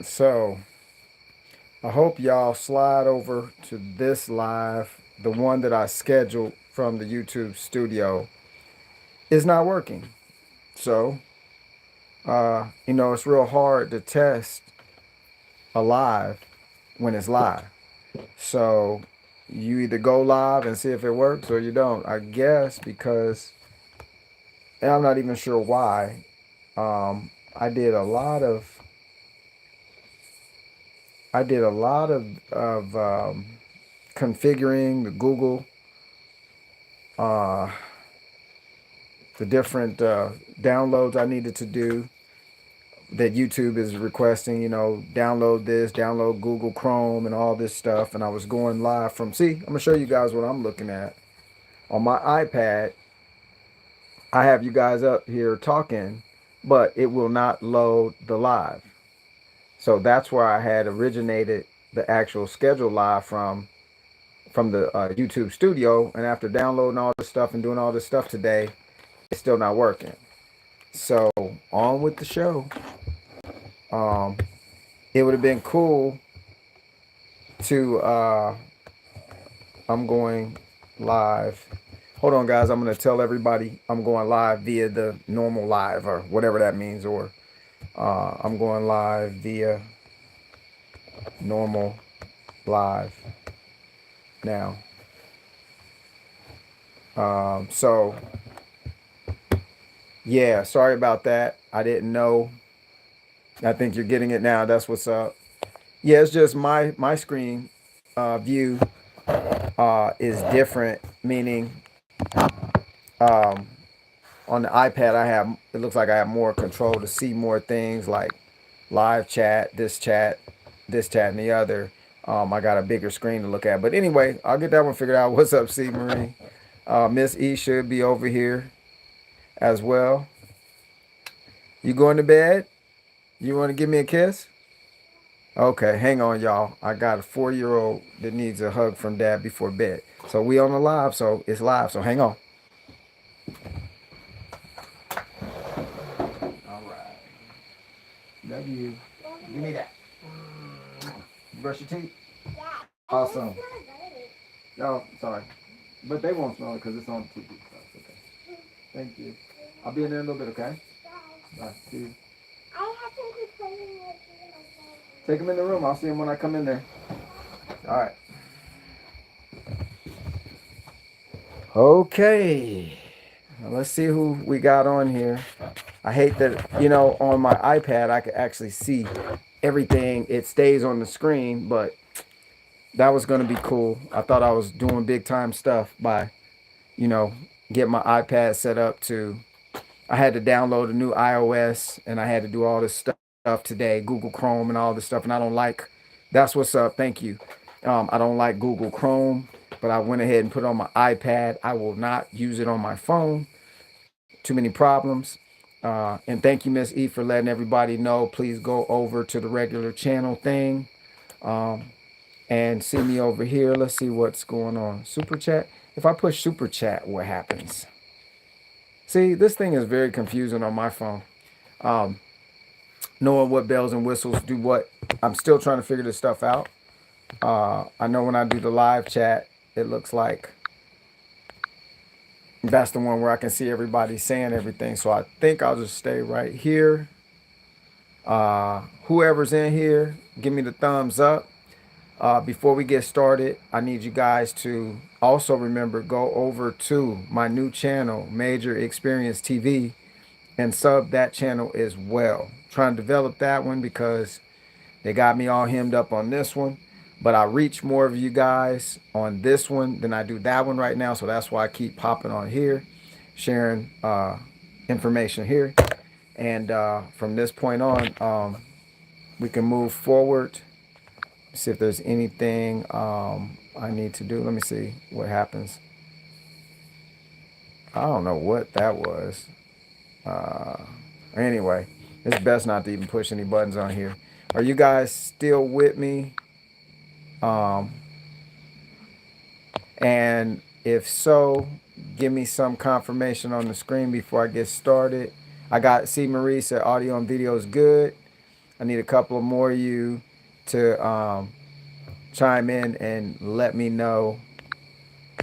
So I hope y'all slide over to this live. The one that I scheduled from the YouTube studio is not working. So, it's real hard to test a live when it's live. So you either go live and see if it works or you don't. I guess because, and I'm not even sure why. I did a lot of, configuring the Google, uh, the different downloads I needed to do that YouTube is requesting, download this, download Google Chrome and all this stuff. And I was going live from, see, I'm going to show you guys what I'm looking at. On my iPad, I have you guys up here talking, but it will not load the live. So that's where I had originated the actual schedule live from the YouTube studio. And after downloading all this stuff and doing all this stuff today, it's still not working. So on with the show. Um, it would have been cool to I'm going live. Hold on, guys. I'm going to tell everybody I'm going live via the normal live or whatever that means, or I'm going live via normal live now. So yeah, sorry about that. I didn't know. I think you're getting it now. That's what's up. Yeah, it's just my screen view is different, meaning um, on the iPad I have, it looks like I have more control to see more things like live chat, this chat, and the other. I got a bigger screen to look at. But anyway, I'll get that one figured out. What's up, C. Marie? Miss E should be over here as well. You going to bed? You want to give me a kiss? Okay, hang on, y'all. I got a 4-year-old that needs a hug from dad before bed. So we on the live, so it's live. So hang on. All right. Love you. Give me that. Brush your teeth. Awesome. Oh, sorry. But they won't smell it because it's on TV. So it's okay. Thank you. I'll be in there in a little bit, okay? Bye. See you. I have to keep playing with you. Take them in the room. I'll see them when I come in there. All right. Okay. Now let's see who we got on here. I hate that, on my iPad, I can actually see everything. It stays on the screen, but that was going to be cool. I thought I was doing big time stuff by, you know, get my iPad set up to, I had to download a new iOS and I had to do all this stuff today, Google Chrome and all this stuff. And I don't like, that's what's up. Thank you. I don't like Google Chrome, but I went ahead and put it on my iPad. I will not use it on my phone. Too many problems. And thank you, Miss E, for letting everybody know. Please go over to the regular channel thing. Um, and see me over here. Let's see what's going on. Super chat. If I push super chat, what happens? See, this thing is very confusing on my phone. Um, Knowing what bells and whistles do what. I'm still trying to figure this stuff out. I know when I do the live chat, it looks like that's the one where I can see everybody saying everything. So I think I'll just stay right here. Whoever's in here, give me the thumbs up. Before we get started, I need you guys to also remember go over to my new channel, Major Experience TV, and sub that channel as well. Trying to develop that one because they got me all hemmed up on this one. But I reach more of you guys on this one than I do that one right now. So that's why I keep popping on here, sharing information here. And from this point on, we can move forward. See if there's anything I need to do. Let me see what happens. I don't know what that was. Uh, anyway, it's best not to even push any buttons on here. Are you guys still with me? Um, and if so, give me some confirmation on the screen before I get started. I got C. Marie said audio and video is good. I need a couple of more of you to chime in and let me know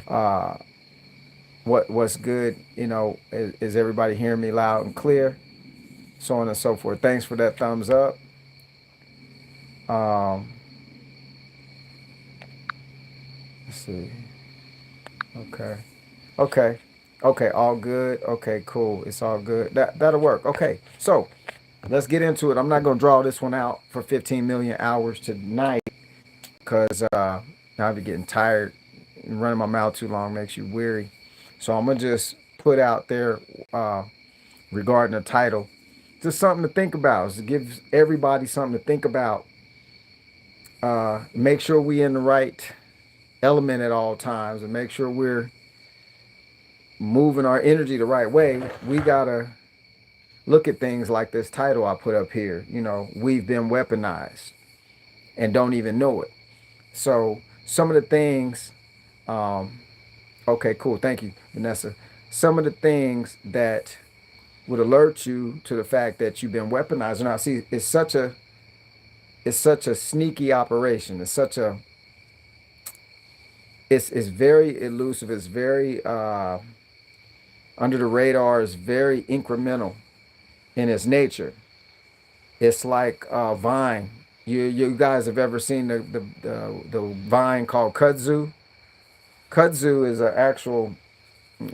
uh, what's good. You know, is everybody hearing me loud and clear? So on and so forth. Thanks for that thumbs up. Um, let's see. Okay. Okay. Okay. All good. Okay. Cool. It's all good. That'll work. Okay. So let's get into it. I'm not gonna draw this one out for 15 million hours tonight because I'll be getting tired. Running my mouth too long makes you weary. So I'm gonna just put out there uh, regarding the title, just something to think about. Just give everybody something to think about. Make sure we in the right element at all times, and make sure we're moving our energy the right way. We gotta look at things like this title I put up here. You know, we've been weaponized and don't even know it. So some of the things, um, okay, cool, thank you, Vanessa. Some of the things that would alert you to the fact that you've been weaponized. Now, see, it's such a sneaky operation. It's very elusive. It's very under the radar. It's very incremental in its nature. It's like vine. You guys have ever seen the vine called kudzu? Kudzu is an actual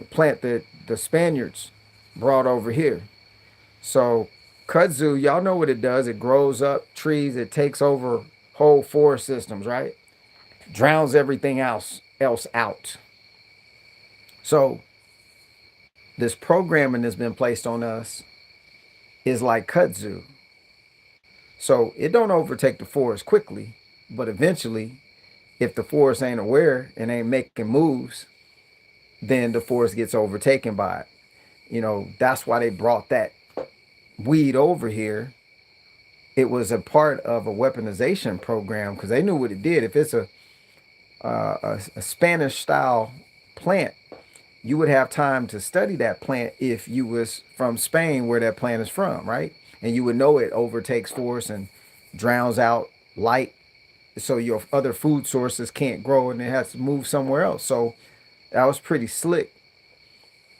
plant that the Spaniards brought over here. So kudzu, y'all know what it does. It grows up trees. It takes over whole forest systems, right? Drowns everything else out. So this programming that's been placed on us is like kudzu. So it don't overtake the forest quickly, but eventually, if the forest ain't aware and ain't making moves, then the forest gets overtaken by it. You know, that's why they brought that weed over here. It was a part of a weaponization program because they knew what it did. If it's a Spanish style plant, you would have time to study that plant if you was from Spain, where that plant is from, right? And you would know it overtakes forest and drowns out light, so your other food sources can't grow and it has to move somewhere else. So that was pretty slick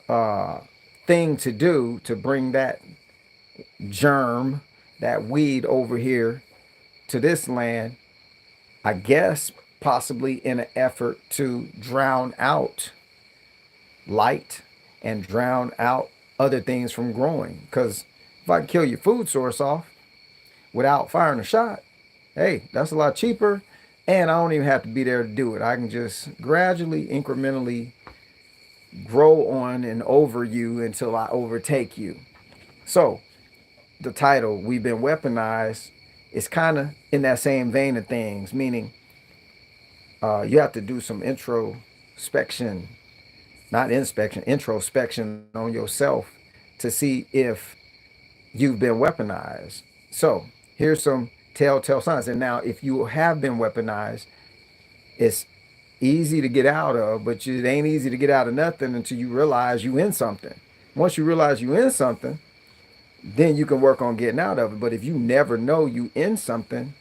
uh, thing to do to bring that germ, that weed over here to this land. I guess possibly in an effort to drown out light and drown out other things from growing. Because if I can kill your food source off without firing a shot, hey, that's a lot cheaper. And I don't even have to be there to do it. I can just gradually, incrementally grow on and over you until I overtake you. So the title, We've Been Weaponized, is kind of in that same vein of things, meaning you have to do some introspection, not inspection, introspection on yourself to see if you've been weaponized. So here's some telltale signs. And now, if you have been weaponized, it's easy to get out of, but it ain't easy to get out of nothing until you realize you in something. Once you realize you in something, then you can work on getting out of it. But if you never know you in something,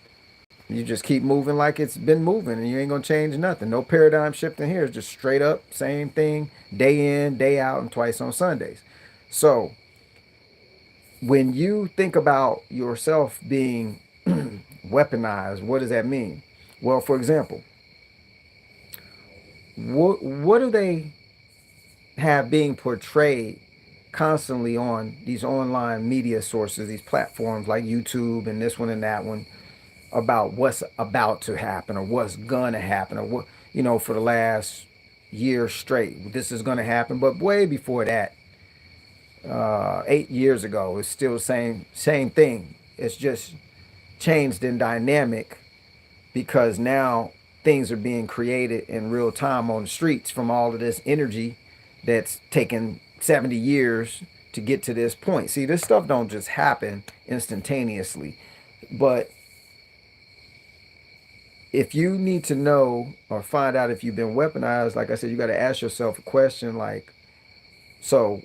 you just keep moving like it's been moving and you ain't gonna change nothing. No paradigm shifting here. It's just straight up same thing, day in, day out, and twice on Sundays. So when you think about yourself being weaponized, what does that mean? Well, for example, what do they have being portrayed constantly on these online media sources, these platforms like YouTube and this one and that one, about what's about to happen or what's gonna happen, or what, you know, for the last year straight, this is gonna happen. But way before that, 8 years ago, it's still the same thing. It's just changed in dynamic because now things are being created in real time on the streets from all of this energy that's taken 70 years to get to this point. See, this stuff don't just happen instantaneously. But if you need to know or find out if you've been weaponized, like I said, you got to ask yourself a question like, so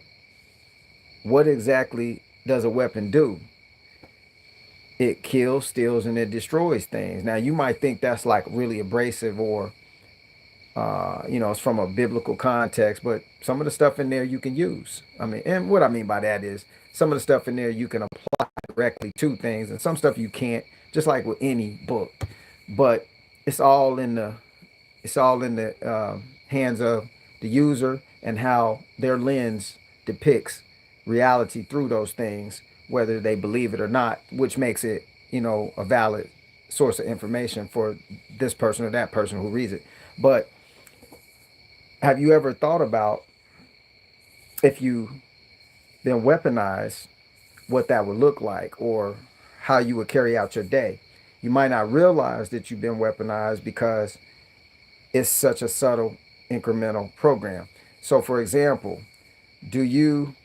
what exactly does a weapon do? it kills, steals, and it destroys things. Now, you might think that's like really abrasive, or it's from a biblical context, but some of the stuff in there you can use. I mean, and what I mean by that is some of the stuff in there you can apply directly to things, and some stuff you can't, just like with any book. But it's all in the hands of the user, and how their lens depicts reality through those things, whether they believe it or not, which makes it, a valid source of information for this person or that person who reads it. But have you ever thought about, if you been weaponized, what that would look like, or how you would carry out your day? You might not realize that you've been weaponized because it's such a subtle, incremental program. So, for example, do you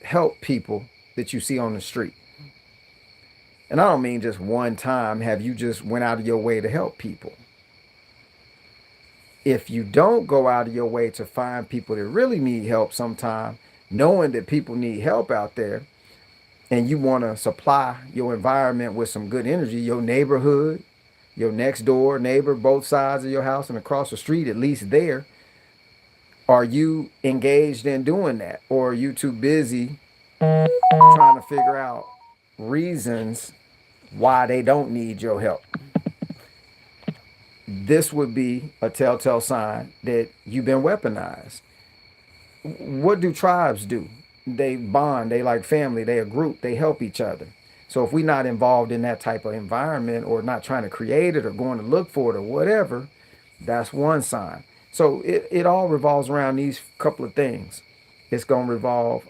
help people that you see on the street? And I don't mean just one time. Have you just went out of your way to help people? If you don't go out of your way to find people that really need help sometime, knowing that people need help out there, and you want to supply your environment with some good energy, your neighborhood, your next door neighbor, both sides of your house and across the street, at least there, are you engaged in doing that? Or are you too busy trying to figure out reasons why they don't need your help? This would be a telltale sign that you've been weaponized. What do tribes do? They bond, they like family, they a group, they help each other. So if we're not involved in that type of environment, or not trying to create it or going to look for it or whatever, that's one sign. So it all revolves around these couple of things. It's going to revolve,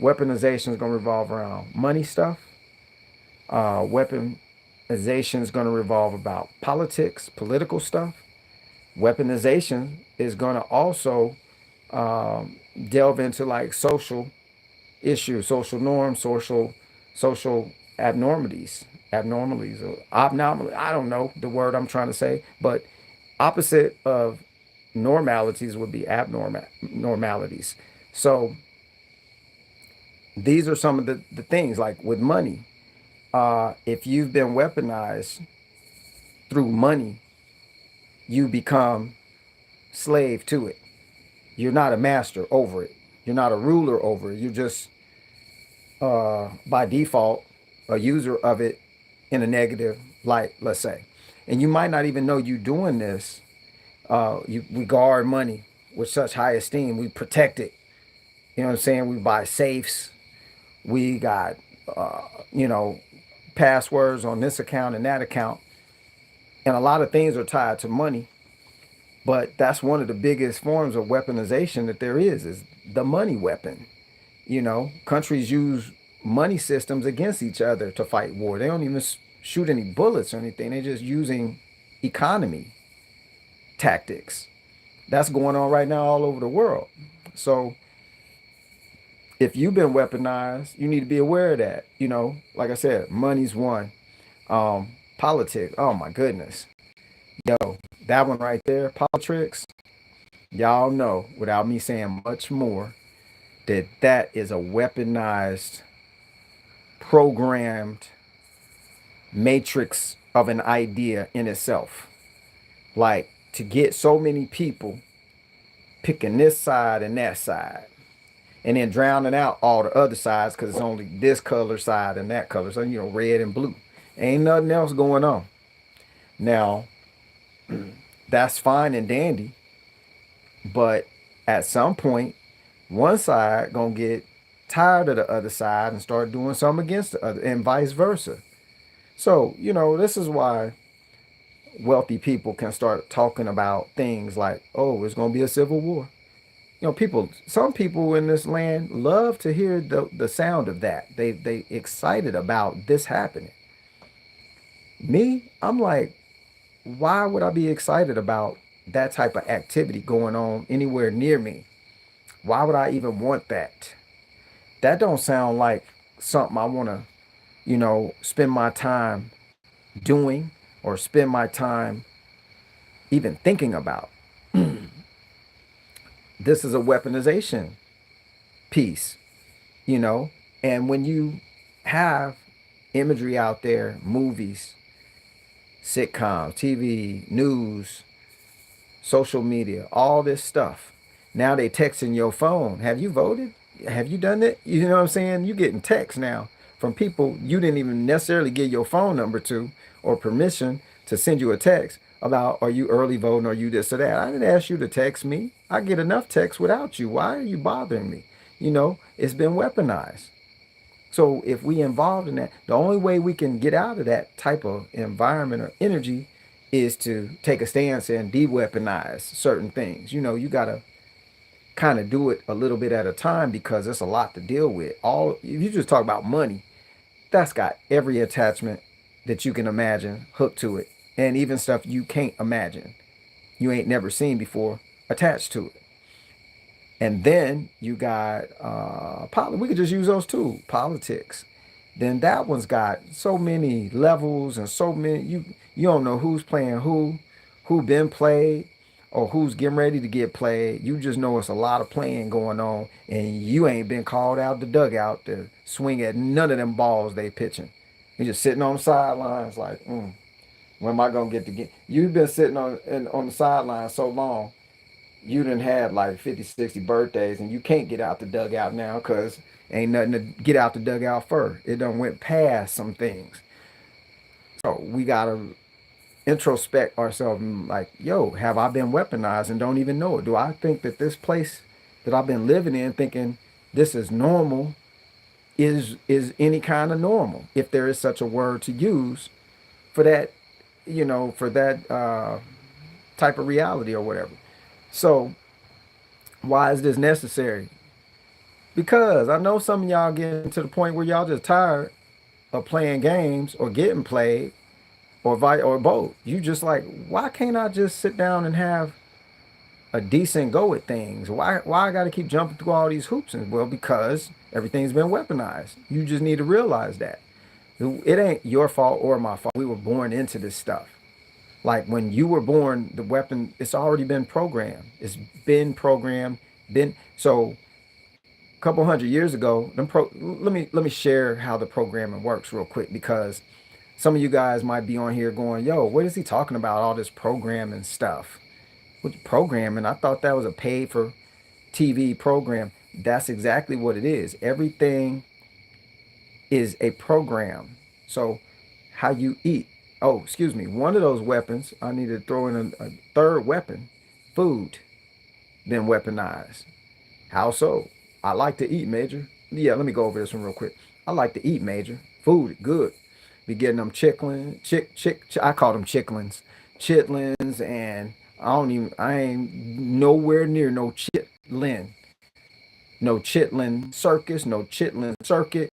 weaponization is going to revolve around money stuff. Weaponization is going to revolve about politics, political stuff. Weaponization is going to also delve into like social issues, social norms, social abnormalities, or abnormal. I don't know the word I'm trying to say, but opposite of normalities would be abnormalities. So these are some of the things, like with money. If you've been weaponized through money, you become slave to it. You're not a master over it. You're not a ruler over it. You're just, by default, a user of it in a negative light, let's say. And you might not even know you doing this. We guard money with such high esteem. We protect it. You know what I'm saying? We buy safes. We got, you know, passwords on this account and that account. And a lot of things are tied to money. But that's one of the biggest forms of weaponization that there is the money weapon. You know, countries use money systems against each other to fight war. They don't even shoot any bullets or anything. They're just using economy tactics. That's going on right now all over the world. So if you've been weaponized, you need to be aware of that. You know, like I said, money's one. Politics. Oh my goodness. Yo, that one right there, politics. Y'all know, without me saying much more, that that is a weaponized, programmed matrix of an idea in itself. Like, to get so many people picking this side and that side, and then drowning out all the other sides because it's only this color side and that color. So, you know, red and blue. Ain't nothing else going on. Now, that's fine and dandy, but at some point, one side gonna get tired of the other side and start doing something against the other, and vice versa. So, you know, this is why wealthy people can start talking about things like, oh, it's gonna be a civil war. You know, some people in this land love to hear the sound of that. They excited about this happening. Me, I'm like, why would I be excited about that type of activity going on anywhere near me? Why would I even want that? That don't sound like something I want to, spend my time doing, or spend my time even thinking about. This is a weaponization piece, you know, and when you have imagery out there, movies, sitcoms, TV, news, social media, all this stuff. Now they texting your phone. Have you voted? Have you done it? You know what I'm saying? You getting texts now from people you didn't even necessarily give your phone number to or permission to send you a text about are you early voting or you this or that. I didn't ask you to text me. I get enough texts without you. Why are you bothering me? You know, it's been weaponized. So if we involved in that, the only way we can get out of that type of environment or energy is to take a stance and de-weaponize certain things. You know, you gotta kind of do it a little bit at a time because it's a lot to deal with. All if you just talk about money, that's got every attachment that you can imagine hooked to it, and even stuff you can't imagine, you ain't never seen before attached to it. And then you got we could just use those two, politics. Then that one's got so many levels and so many you don't know who's playing who been played, or who's getting ready to get played. You just know it's a lot of playing going on, and you ain't been called out the dugout to swing at none of them balls they pitching. You just sitting on the sidelines like, when am I gonna get the game? You've been sitting on the sidelines so long, you done had like 50, 60 birthdays, and you can't get out the dugout now because ain't nothing to get out the dugout for. It done went past some things. So we gotta introspect ourselves and like, yo, have I been weaponized and don't even know it? Do I think that this place that I've been living in, thinking this is normal, is any kind of normal, if there is such a word to use for that, for that type of reality or whatever. So why is this necessary? Because I know some of y'all getting to the point where y'all just tired of playing games or getting played, or both. You just like, why can't I just sit down and have a decent go at things? Why I got to keep jumping through all these hoops? And well, because everything's been weaponized. You just need to realize that it ain't your fault or my fault. We were born into this stuff. Like when you were born, the weapon, it's already been programmed. It's been programmed. Been so a couple hundred years ago. Let me share how the programming works real quick, because some of you guys might be on here going, "Yo, what is he talking about? All this programming stuff? What programming? I thought that was a paid for TV program." That's exactly what it is. Everything is a program. So how you eat. Oh, excuse me. One of those weapons, I need to throw in a third weapon, food, been weaponized. How so? I like to eat, Major. Yeah, let me go over this one real quick. I like to eat, Major. Food, good. Be getting them I call them chicklins. Chitlins, and I ain't nowhere near no chitlin. No chitlin circus, no chitlin circuit.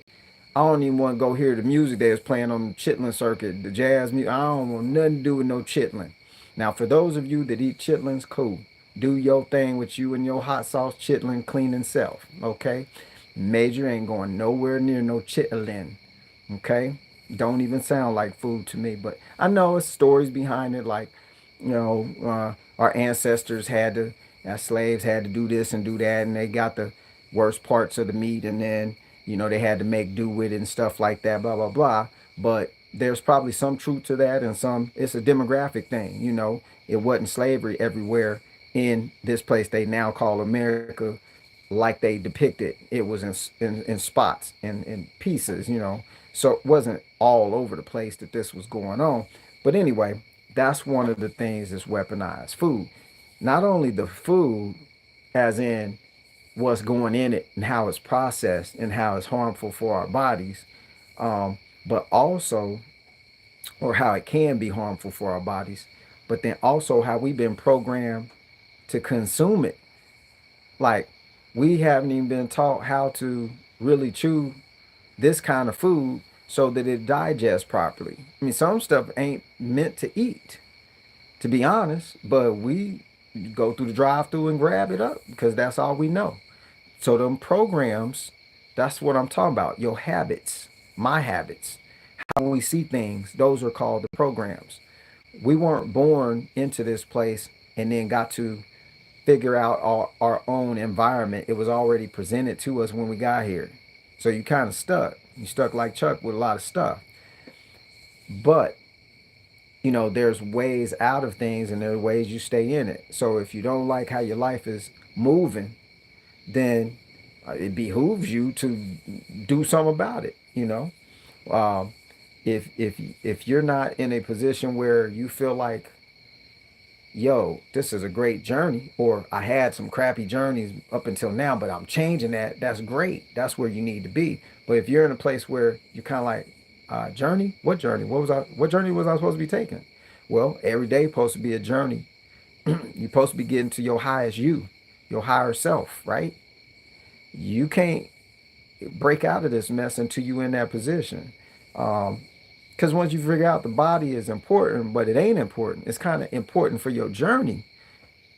I don't even want to go hear the music they was playing on the chitlin circuit, the jazz music. I don't want nothing to do with no chitlin. Now, for those of you that eat chitlins, cool. Do your thing with you and your hot sauce chitlin cleaning self, okay? Major ain't going nowhere near no chitlin, okay? Don't even sound like food to me, but I know it's stories behind it, like, our ancestors slaves had to do this and do that, and they got the worst parts of the meat, and then they had to make do with it and stuff like that, blah blah blah. But there's probably some truth to that, and some it's a demographic thing. It wasn't slavery everywhere in this place they now call America, like they depicted. It was in spots and in pieces. So it wasn't all over the place that this was going on. But anyway, that's one of the things that's weaponized. Food, not only the food, as in what's going in it and how it's processed and how it's harmful for our bodies, but also, or how it can be harmful for our bodies, but then also how we've been programmed to consume it. Like, we haven't even been taught how to really chew this kind of food so that it digests properly. I mean, some stuff ain't meant to eat, to be honest, but we go through the drive-through and grab it up because that's all we know. So them programs, that's what I'm talking about. Your habits, my habits, how we see things, those are called the programs. We weren't born into this place and then got to figure out our own environment. It was already presented to us when we got here. So you kind of stuck. You stuck like Chuck with a lot of stuff. But there's ways out of things and there are ways you stay in it. So if you don't like how your life is moving, then it behooves you to do something about it. Um, if you're not in a position where you feel like, yo, this is a great journey, or I had some crappy journeys up until now, but I'm changing that. That's great. That's where you need to be. But if you're in a place where you're kind of like, journey, what journey? What journey was I supposed to be taking? Well, every day supposed to be a journey. You're supposed to be getting to your highest you, your higher self, right? You can't break out of this mess until you in that position. Because once you figure out the body is important, but it ain't important, it's kind of important for your journey.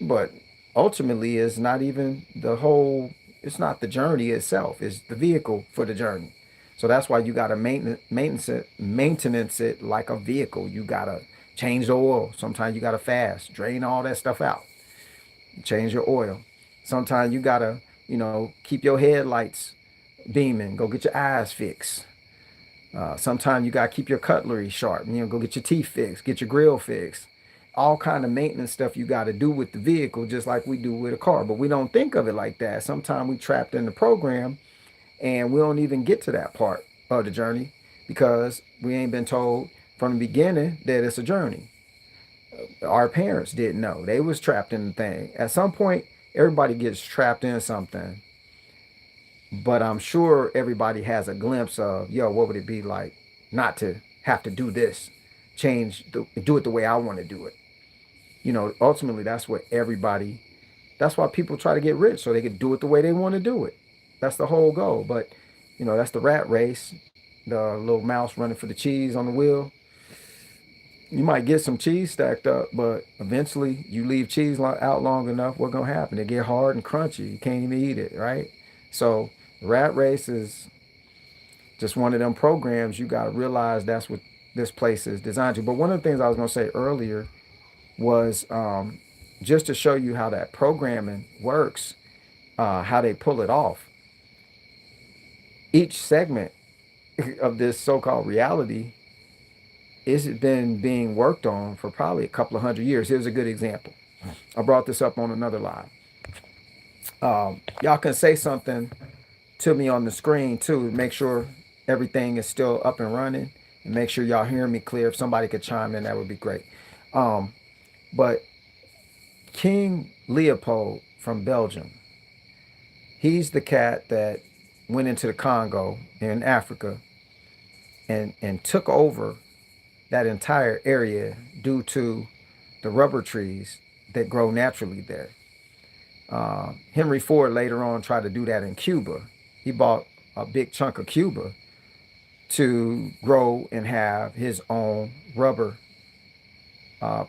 But ultimately, it's not even the whole, it's not the journey itself, it's the vehicle for the journey. So that's why you got to maintenance it like a vehicle. You got to change the oil. Sometimes you got to fast, drain all that stuff out, change your oil. Sometimes you got to, keep your headlights beaming, go get your eyes fixed. Sometimes you gotta keep your cutlery sharp. Go get your teeth fixed, get your grill fixed. All kind of maintenance stuff you got to do with the vehicle, just like we do with a car. But we don't think of it like that. Sometimes we trapped in the program, and we don't even get to that part of the journey because we ain't been told from the beginning that it's a journey. Our parents didn't know; they was trapped in the thing. At some point, everybody gets trapped in something, but I'm sure everybody has a glimpse of, yo, what would it be like not to have to do this, do it the way I want to do it. Ultimately, that's what everybody, that's why people try to get rich so they can do it the way they want to do it. That's the whole goal. But, that's the rat race, the little mouse running for the cheese on the wheel. You might get some cheese stacked up, but eventually you leave cheese out long enough, what's going to happen? It get hard and crunchy. You can't even eat it, right? So the rat race is just one of them programs. You got to realize that's what this place is designed to. But one of the things I was going to say earlier was, just to show you how that programming works, how they pull it off. Each segment of this so-called reality is been being worked on for probably a couple of hundred years. Here's a good example. I brought this up on another live. Y'all can say something to me on the screen too. Make sure everything is still up and running, and make sure y'all hearing me clear. If somebody could chime in, that would be great. But King Leopold from Belgium, he's the cat that went into the Congo in Africa and took over that entire area due to the rubber trees that grow naturally there. Henry Ford later on tried to do that in Cuba. He bought a big chunk of Cuba to grow and have his own rubber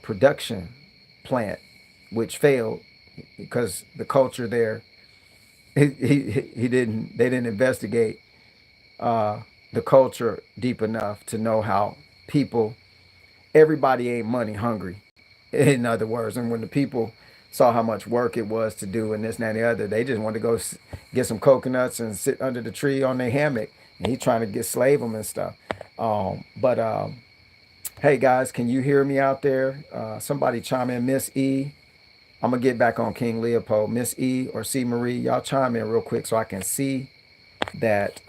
production plant, which failed because the culture there, he didn't they didn't investigate the culture deep enough to know how people, everybody ain't money hungry, in other words. And when the people saw how much work it was to do and this and that and the other, they just wanted to go get some coconuts and sit under the tree on their hammock, and he trying to get slave them and stuff. But hey guys, can you hear me out there? Somebody chime in. Miss E, I'm gonna get back on King Leopold. Miss E or C Marie, y'all chime in real quick so I can see that,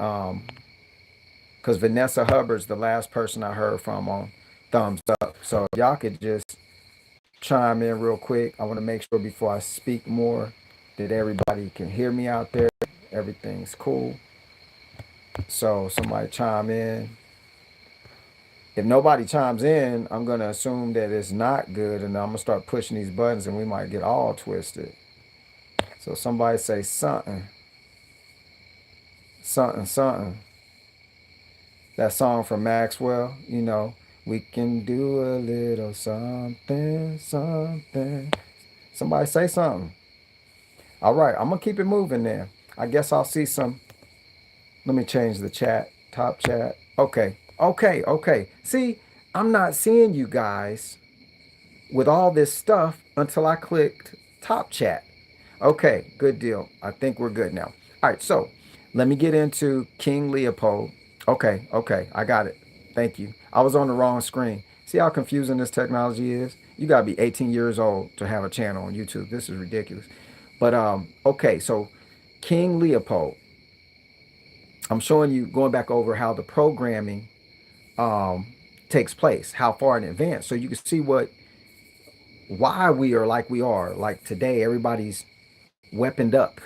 because Vanessa Hubbard's the last person I heard from on thumbs up. So if y'all could just chime in real quick. I want to make sure before I speak more that everybody can hear me out there. Everything's cool. So somebody chime in. If nobody chimes in, I'm gonna assume that it's not good, and I'm gonna start pushing these buttons, and we might get all twisted. So somebody say something, something, something. That song from Maxwell, we can do a little something, something. Somebody say something. All right, I'm gonna keep it moving there. I guess I'll see some. Let me change the chat, top chat. Okay, okay, okay. See, I'm not seeing you guys with all this stuff until I clicked top chat. Okay, good deal. I think we're good now. All right, so let me get into King Leopold. Okay, okay, I got it. Thank you. I was on the wrong screen. See how confusing this technology is? You gotta be 18 years old to have a channel on YouTube. This is ridiculous. But okay, so King Leopold. I'm showing you, going back over how the programming takes place, how far in advance, so you can see why we are like we are. Like today, everybody's weaponed up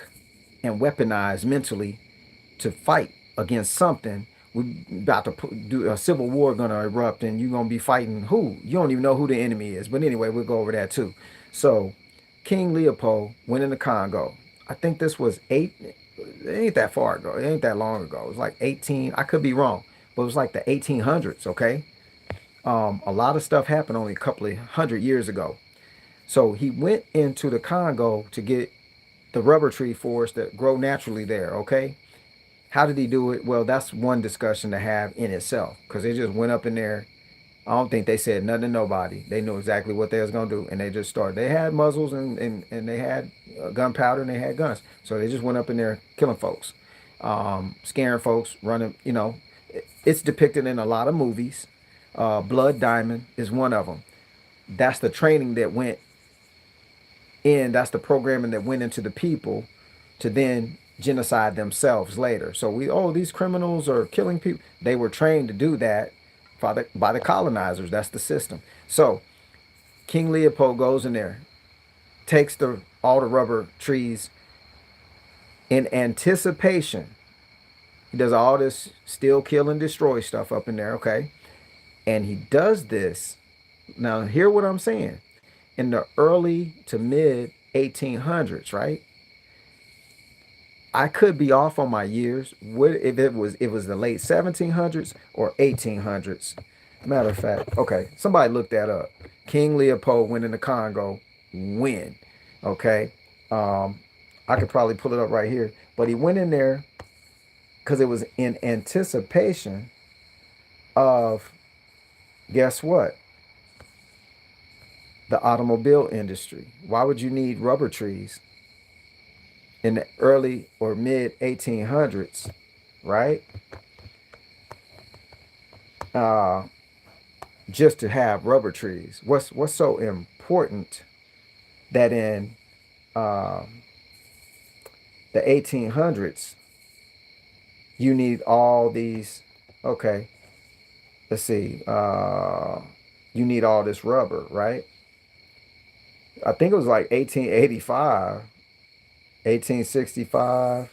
and weaponized mentally to fight against something. We about to do a civil war gonna erupt, and you're gonna be fighting who? You don't even know who the enemy is. But anyway, we'll go over that too. So, King Leopold went into Congo. I think this was it ain't that far ago. It ain't that long ago. It was like 18. I could be wrong, but it was like the 1800s. Okay, a lot of stuff happened only a couple of hundred years ago. So he went into the Congo to get the rubber tree forests that grow naturally there. Okay, how did he do it? Well, that's one discussion to have in itself, because they just went up in there. I don't think they said nothing to nobody. They knew exactly what they was gonna do, and they just started. They had muzzles and they had gunpowder and they had guns, so they just went up in there killing folks, scaring folks, running. It's depicted in a lot of movies. Blood Diamond is one of them. That's the training that went in. That's the programming that went into the people to then genocide themselves later. So these criminals are killing people. They were trained to do that by the colonizers. That's the system. So King Leopold goes in there, takes all the rubber trees in anticipation. He does all this steal, kill, and destroy stuff up in there, okay? And he does this. Now, hear what I'm saying. In the early to mid 1800s, right? I could be off on my years. What if it was the late 1700s or 1800s? Matter of fact, okay, somebody look that up. King Leopold went into Congo. When? Okay, I could probably pull it up right here. But he went in there because it was in anticipation of, guess what? The automobile industry. Why would you need rubber trees in the early or mid 1800s, right? Just to have rubber trees. What's so important that in the 1800s you need all these? Okay, let's see. You need all this rubber, right? I think it was like 1885, 1865.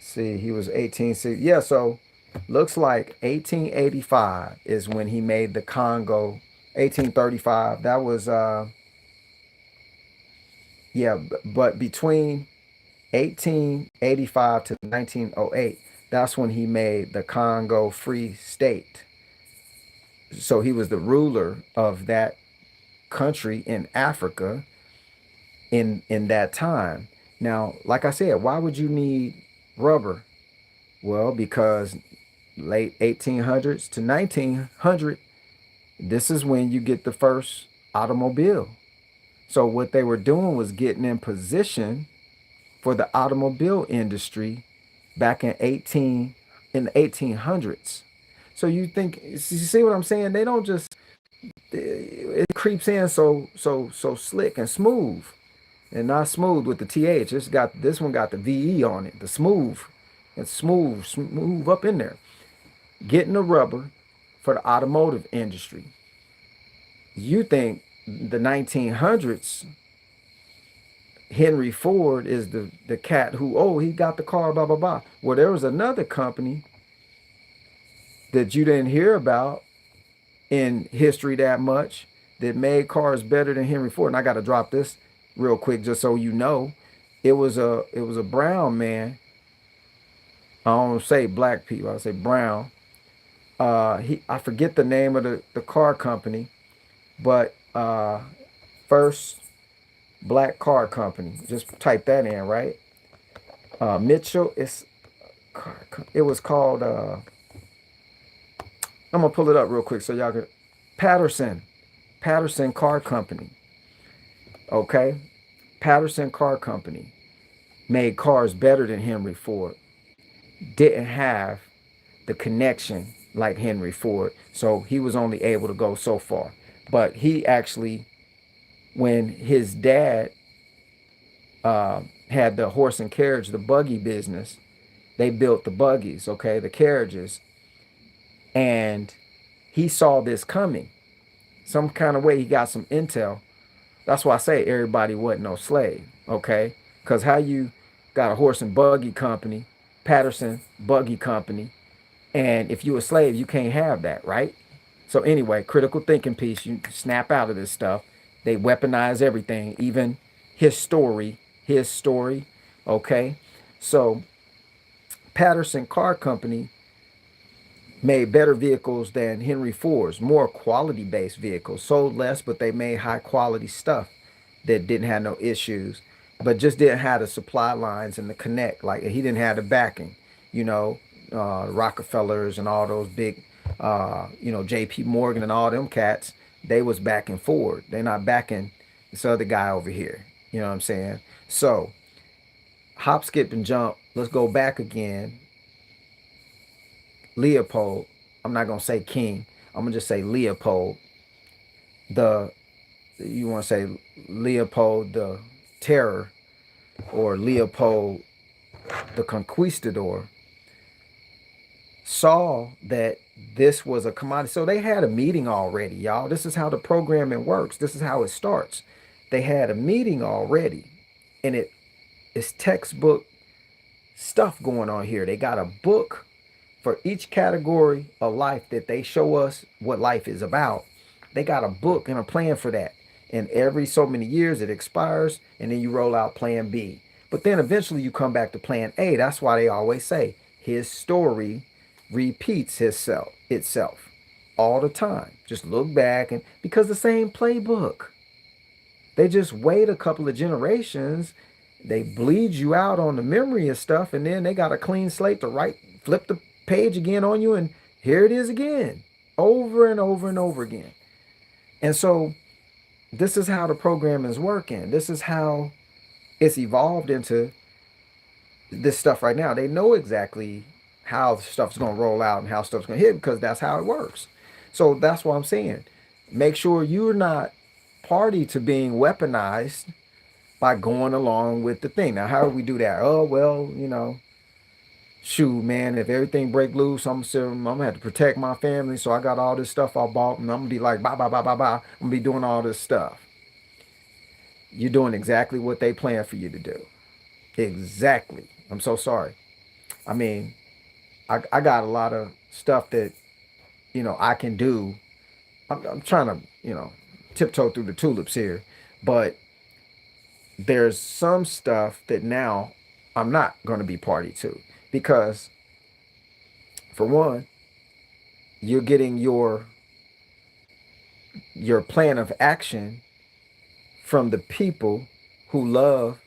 See, he was 1860. Yeah, so looks like 1885 is when he made the Congo. 1835. That was yeah, but between 1885 to 1908, that's when he made the Congo Free State. So he was the ruler of that country in Africa in that time. Now, like I said, why would you need rubber? Well, because late 1800s to 1900, this is when you get the first automobile. So what they were doing was getting in position for the automobile industry back in the 1800s. So you see what I'm saying? They don't just, it creeps in so slick and smooth, and not smooth with the th. This one got the ve on it, the smooth. It's smooth up in there. Getting the rubber for the automotive industry. You think the 1900s, Henry Ford is the cat who, he got the car, blah blah blah. Well, there was another company that you didn't hear about in history that much that made cars better than Henry Ford. And I got to drop this real quick just so you know. It was a brown man. I don't say black people, I say brown. I forget the name of the car company, but first black car company. Just type that in, right? Mitchell. It was called. I'm gonna pull it up real quick so y'all can. Patterson Car Company. Okay, Patterson Car Company made cars better than Henry Ford. Didn't have the connection like Henry Ford. So he was only able to go so far. But he actually, when his dad had the horse and carriage, the buggy business, they built the buggies, okay, the carriages, and he saw this coming. Some kind of way he got some intel. That's why I say everybody wasn't no slave, okay? Because how you got a horse and buggy company, Patterson Buggy Company, and if you a slave, you can't have that, right? So anyway, critical thinking piece, you snap out of this stuff. They weaponize everything, even his story, okay? So Patterson Car Company made better vehicles than Henry Ford's, more quality based vehicles. Sold less, but they made high quality stuff that didn't have no issues, but just didn't have the supply lines and the connect. Like he didn't have the backing, you know, Rockefellers and all those big, J.P. Morgan and all them cats. They was backing Ford. They're not backing this other guy over here. You know what I'm saying? So hop, skip, and jump. Let's go back again. Leopold. I'm not gonna say King. I'm gonna just say Leopold. The you want to say Leopold the Terror or Leopold the Conquistador saw that this was a commodity. So they had a meeting already, y'all. This is how the programming works. This is how it starts. They had a meeting already, and it's textbook stuff going on here. They got a book for each category of life that they show us what life is about. They got a book and a plan for that. And every so many years it expires, and then you roll out plan B. But then eventually you come back to plan A. That's why they always say his story repeats itself all the time. Just look back, and because the same playbook. They just wait a couple of generations. They bleed you out on the memory of stuff, and then they got a clean slate to flip the page again on you, and here it is again, over and over and over again. And so this is how the program is working. This is how it's evolved into this stuff right now. They know exactly how stuff's going to roll out and how stuff's going to hit because that's how it works. So that's what I'm saying. Make sure you're not party to being weaponized by going along with the thing. Now, how do we do that? Oh, well, shoot, man, if everything break loose, I'm gonna have to protect my family. So I got all this stuff I bought, and I'm gonna be like, bye, bye, bye, bye, bye. I'm gonna be doing all this stuff. You're doing exactly what they plan for you to do. Exactly. I'm so sorry. I mean, I got a lot of stuff that, I can do. I'm trying to, tiptoe through the tulips here. But there's some stuff that now I'm not going to be party to because, for one, you're getting your plan of action from the people who love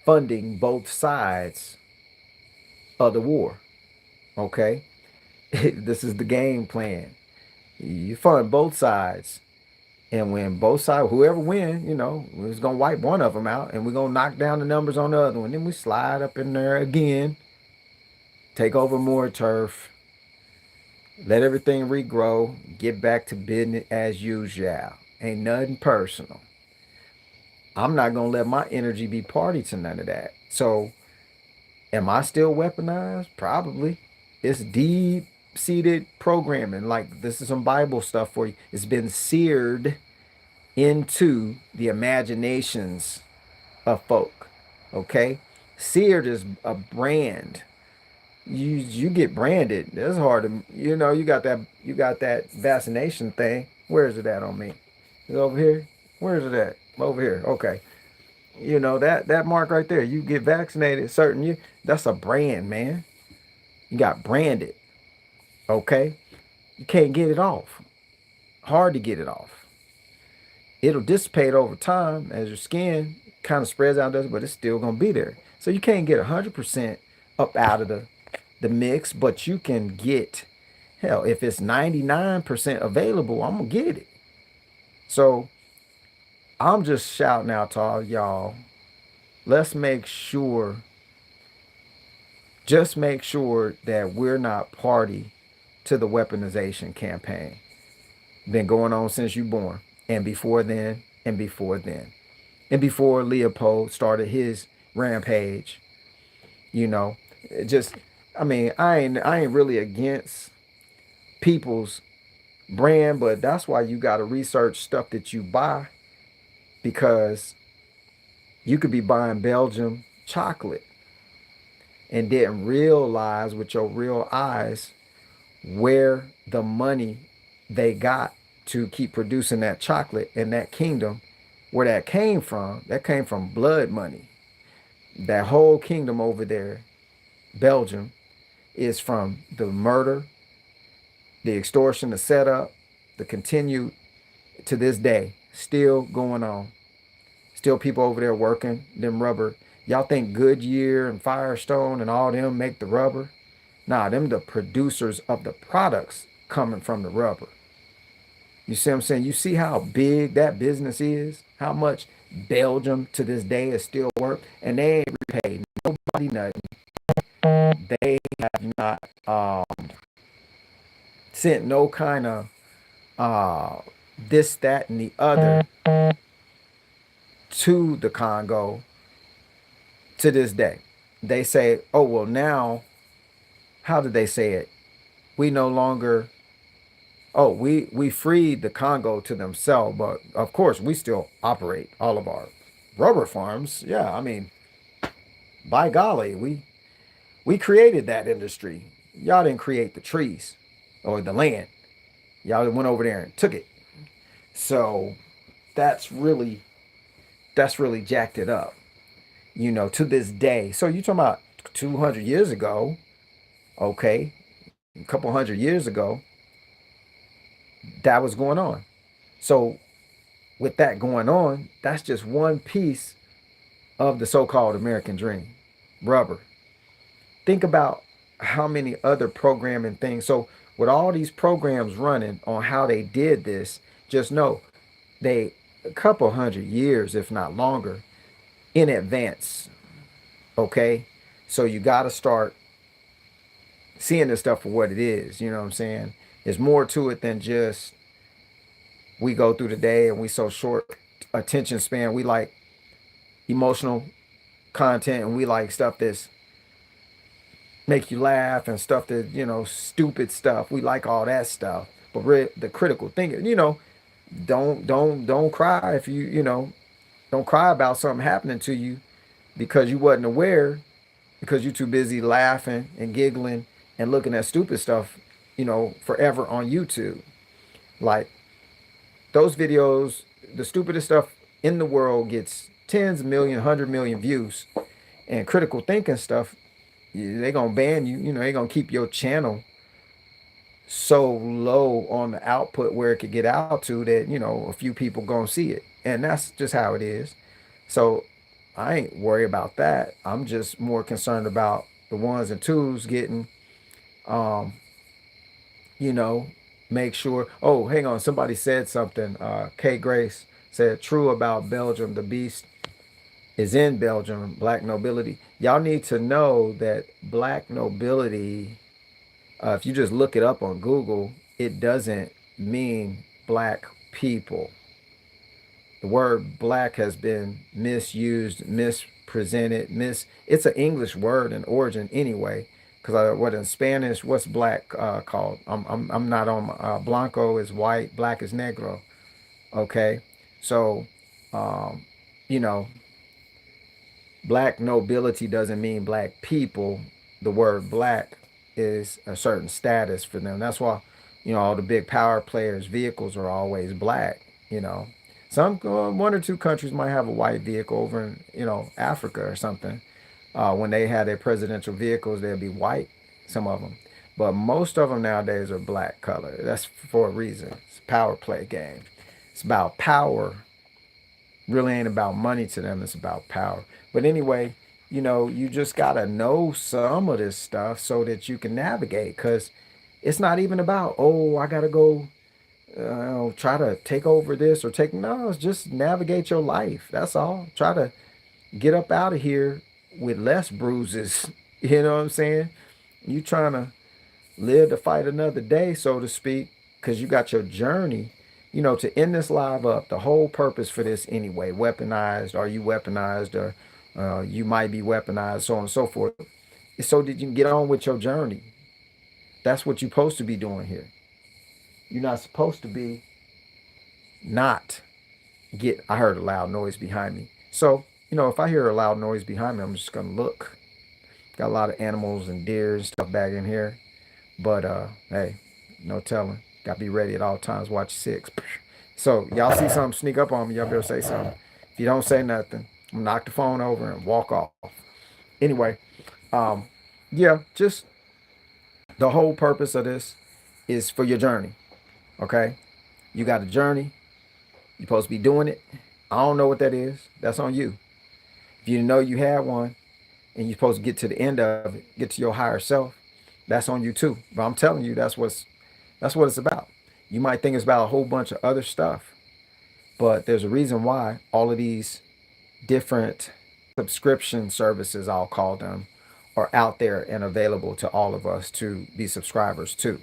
funding both sides of the war. Okay? This is the game plan. You fund both sides. And when both sides, whoever win, we're just going to wipe one of them out and we're going to knock down the numbers on the other one. Then we slide up in there again, take over more turf, let everything regrow, get back to business as usual. Ain't nothing personal. I'm not going to let my energy be party to none of that. So am I still weaponized? Probably. It's deep seated programming. Like this is some Bible stuff for you. It's been seared into the imaginations of folk. Okay? Seared is a brand. You get branded. That's hard to you got that vaccination thing. Where is it at on me? Is it over here? Where is it at? Over here. Okay. That mark right there. You get vaccinated certain you that's a brand, man. You got branded. Okay? You can't get it off. Hard to get it off. It'll dissipate over time as your skin kind of spreads out, but it's still gonna be there. So you can't get 100% up out of the mix, but you can get hell if it's 99% available. I'm gonna get it. So I'm just shouting out to all y'all. Let's just make sure that we're not party to the weaponization campaign. Been going on since you born, and before then, and before then, and before Leopold started his rampage. You know, it just, I mean, I ain't really against people's brand, but that's why you got to research stuff that you buy, because you could be buying Belgium chocolate and didn't realize with your real eyes where the money they got to keep producing that chocolate in that kingdom, where that came from. That came from blood money. That whole kingdom over there, Belgium, is from the murder, the extortion, the setup, the continued to this day, still going on. Still people over there working them rubber. Y'all think Goodyear and Firestone and all them make the rubber? Nah, them the producers of the products coming from the rubber. You see what I'm saying? You see how big that business is? How much Belgium to this day is still worth? And they ain't repaid nobody nothing. They have not sent no kind of this, that, and the other to the Congo to this day. They say, oh, well, now, how did they say it? We no longer, oh, we freed the Congo to themselves, but of course, we still operate all of our rubber farms. Yeah, I mean, by golly, we created that industry. Y'all didn't create the trees or the land. Y'all went over there and took it. So that's really jacked it up, to this day. So you talking about 200 years ago, okay, a couple hundred years ago, that was going on. So with that going on, that's just one piece of the so-called American dream, rubber. Think about how many other programming things. So with all these programs running on how they did this, just know they a couple hundred years, if not longer, in advance. Okay, so you got to start seeing this stuff for what it is. You know what I'm saying? There's more to it than just we go through the day and we so short attention span. We like emotional content, and we like stuff that's make you laugh and stuff that, stupid stuff. We like all that stuff. But the critical thinking, don't cry if don't cry about something happening to you because you wasn't aware, because you're too busy laughing and giggling and looking at stupid stuff, forever on YouTube. Like those videos, the stupidest stuff in the world gets tens of million, 100 million views, and critical thinking stuff, they gonna ban you. They gonna keep your channel so low on the output where it could get out to that, a few people gonna see it. And that's just how it is. So I ain't worried about that. I'm just more concerned about the ones and twos getting, um, you know, make sure. Oh, hang on. Somebody said something. K Grace said, true about Belgium. The beast is in Belgium, black nobility. Y'all need to know that black nobility, if you just look it up on Google, it doesn't mean black people. The word black has been misused, mispresented, it's an English word in origin anyway. Because what in Spanish, what's black called? I'm not on blanco is white, black is negro. Okay, so um, you know, black nobility doesn't mean black people. The word black is a certain status for them. That's why, all the big power players' vehicles are always black. Some one or two countries might have a white vehicle over in, Africa or something. When they had their presidential vehicles, they'd be white, some of them. But most of them nowadays are black color. That's for a reason. It's a power play game. It's about power. Really ain't about money to them. It's about power. But anyway, you just got to know some of this stuff so that you can navigate. Because it's not even about, oh, I got to go try to take over this or take. No, it's just navigate your life. That's all. Try to get up out of here with less bruises. You know what I'm saying? You trying to live to fight another day, so to speak, because you got your journey. To end this live up, the whole purpose for this anyway, weaponized, are you weaponized, or you might be weaponized, so on and so forth, is so that you can get on with your journey. That's what you're supposed to be doing here. You're not supposed to be not get. I heard a loud noise behind me. So, if I hear a loud noise behind me, I'm just going to look. Got a lot of animals and deer and stuff back in here. But hey, no telling. Got to be ready at all times. Watch six. So y'all see something sneak up on me, y'all better say something. If you don't say nothing, I'm gonna knock the phone over and walk off. Anyway, um, yeah, just the whole purpose of this is for your journey. Okay, you got a journey. You're supposed to be doing it. I don't know what that is. That's on you. If you didn't know you had one and you're supposed to get to the end of it, get to your higher self, that's on you too. But I'm telling you, that's what it's about. You might think it's about a whole bunch of other stuff, but there's a reason why all of these different subscription services, I'll call them, are out there and available to all of us to be subscribers to.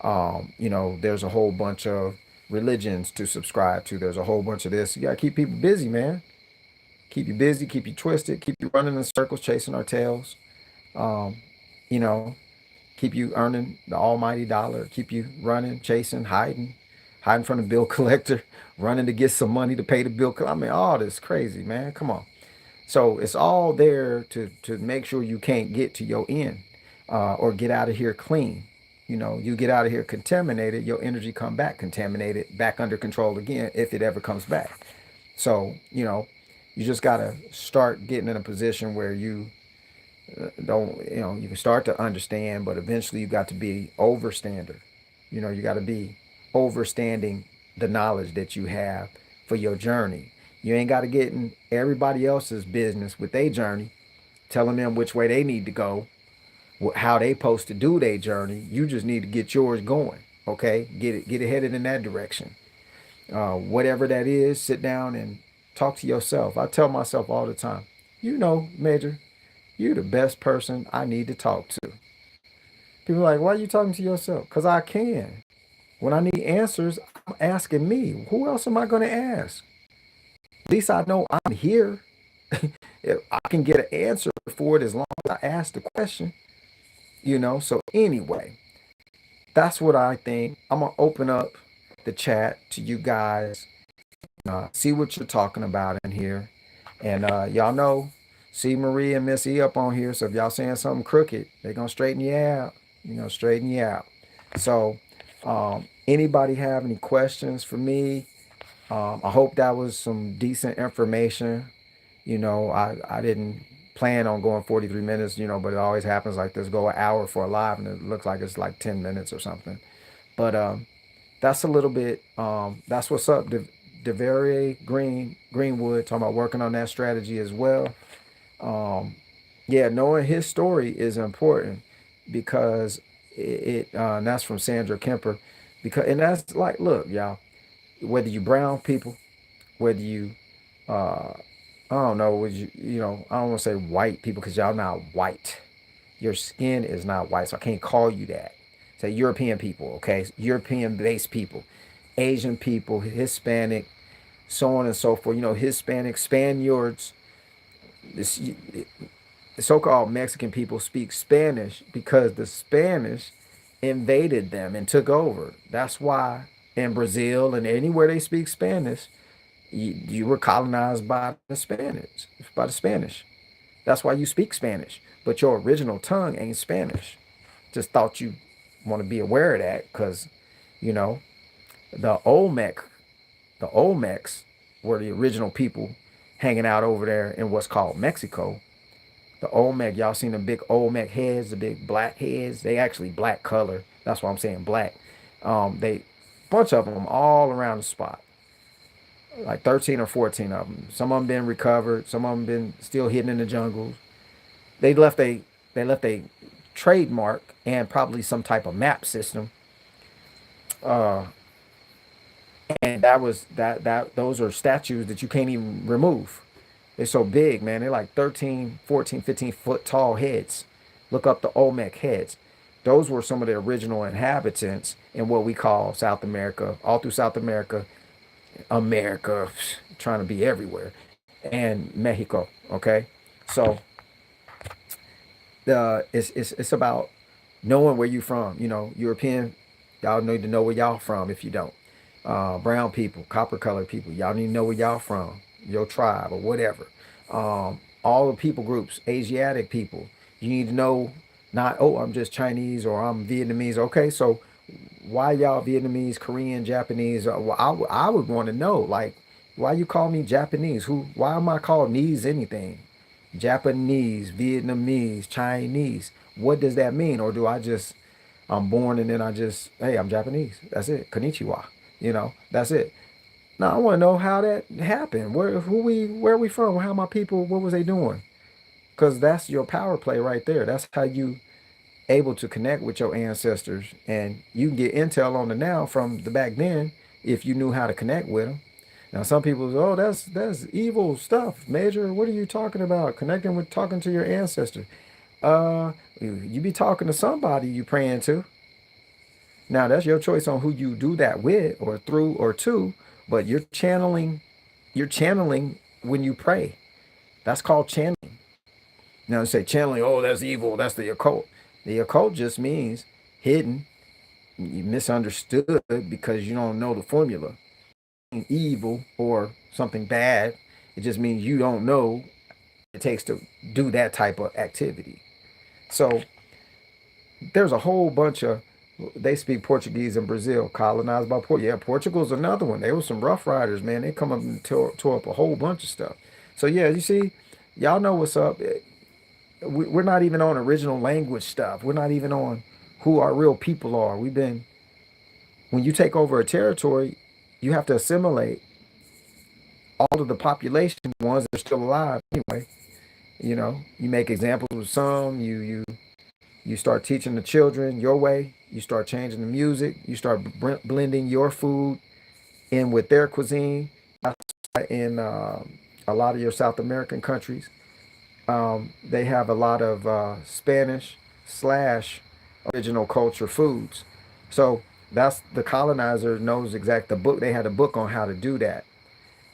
There's a whole bunch of religions to subscribe to. There's a whole bunch of this. You gotta keep people busy, man. Keep you busy, keep you twisted, keep you running in circles, chasing our tails. Um, you know, keep you earning the almighty dollar, keep you running, chasing, hiding from the bill collector, running to get some money to pay the bill. I mean, all this crazy, man. Come on. So it's all there to make sure you can't get to your end, or get out of here clean. You get out of here contaminated, your energy come back contaminated, back under control again if it ever comes back. So, you just gotta start getting in a position where you don't, you can start to understand, but eventually you got to be overstander. You got to be overstanding the knowledge that you have for your journey. You ain't got to get in everybody else's business with their journey, telling them which way they need to go, how they supposed to do their journey. You just need to get yours going. Okay, get it headed in that direction. Whatever that is, sit down and talk to yourself. I tell myself all the time, Major, you're the best person I need to talk to. People are like, why are you talking to yourself? Because I can. When I need answers, I'm asking me. Who else am I going to ask? At least I know I'm here. If I can get an answer for it as long as I ask the question. So anyway, that's what I think. I'm going to open up the chat to you guys, see what you're talking about in here. And y'all know, see Marie and Miss E up on here. So if y'all saying something crooked, they're going to straighten you out. Straighten you out. So anybody have any questions for me? I hope that was some decent information. I didn't plan on going 43 minutes, but it always happens like this. Go an hour for a live and it looks like it's like 10 minutes or something. But that's a little bit, that's what's up. DeVarier Greenwood talking about working on that strategy as well. Yeah, knowing his story is important because and that's from Sandra Kemper, and that's like, look, y'all, whether you brown people, whether you uh I don't know, would I don't want to say white people because y'all not white. Your skin is not white, so I can't call you that. Say European people, okay? European based people, Asian people, Hispanic, so on and so forth. Hispanic, Spaniards, this, the so-called Mexican people speak Spanish because the Spanish invaded them and took over. That's why in Brazil and anywhere they speak Spanish, you were colonized by the Spanish. By the Spanish. That's why you speak Spanish, but your original tongue ain't Spanish. Just thought you want to be aware of that because, you know, the Olmec, the Olmecs were the original people hanging out over there in what's called Mexico. The Olmec, y'all seen the big Olmec heads, the big black heads? They actually black color. That's why I'm saying black. They bunch of them all around the spot, like 13 or 14 of them. Some of them been recovered. Some of them been still hidden in the jungles. They left a trademark and probably some type of map system. Uh, and those are statues that you can't even remove. They're so big, man. They're like 13, 14, 15 foot tall heads. Look up the Olmec heads. Those were some of the original inhabitants in what we call South America, all through South America, America, trying to be everywhere, and Mexico. Okay, so it's about knowing where you from. You know, European, y'all need to know where y'all from if you don't. Brown people, copper colored people, y'all need to know where y'all from, your tribe or whatever. All the people groups, Asiatic people, you need to know not, oh, I'm just Chinese or I'm Vietnamese. Okay, so why y'all Vietnamese, Korean, Japanese? Well, I would want to know, like, why you call me Japanese? Why am I called knees anything? Japanese, Vietnamese, Chinese. What does that mean? Or do I just, I'm born and then I just, hey, I'm Japanese. That's it. Konnichiwa. That's it. Now I want to know how that happened. Where are we from? How my people, what was they doing? Because that's your power play right there. That's how you able to connect with your ancestors, and you can get intel on the now from the back then if you knew how to connect with them. Now some people say, oh, that's evil stuff, Major. What are you talking about? Connecting with talking to your ancestors. You be talking to somebody you praying to. Now that's your choice on who you do that with or through or to, but you're channeling when you pray. That's called channeling. Now you say channeling, oh, that's evil, that's the occult. The occult just means hidden, you misunderstood because you don't know the formula. Evil or something bad, it just means you don't know it takes to do that type of activity. So there's a whole bunch of they speak Portuguese in Brazil, colonized by Portugal. Yeah, Portugal's another one. They were some rough riders, man. They come up and tore up a whole bunch of stuff. So yeah, you see, y'all know what's up. We're not even on original language stuff. We're not even on who our real people are. When you take over a territory, you have to assimilate all of the population, ones that are still alive anyway. You make examples of some, you start teaching the children your way, you start changing the music, you start blending your food in with their cuisine. That's why in a lot of your South American countries, they have a lot of Spanish slash original culture foods. So that's the colonizer knows exact the book. They had a book on how to do that.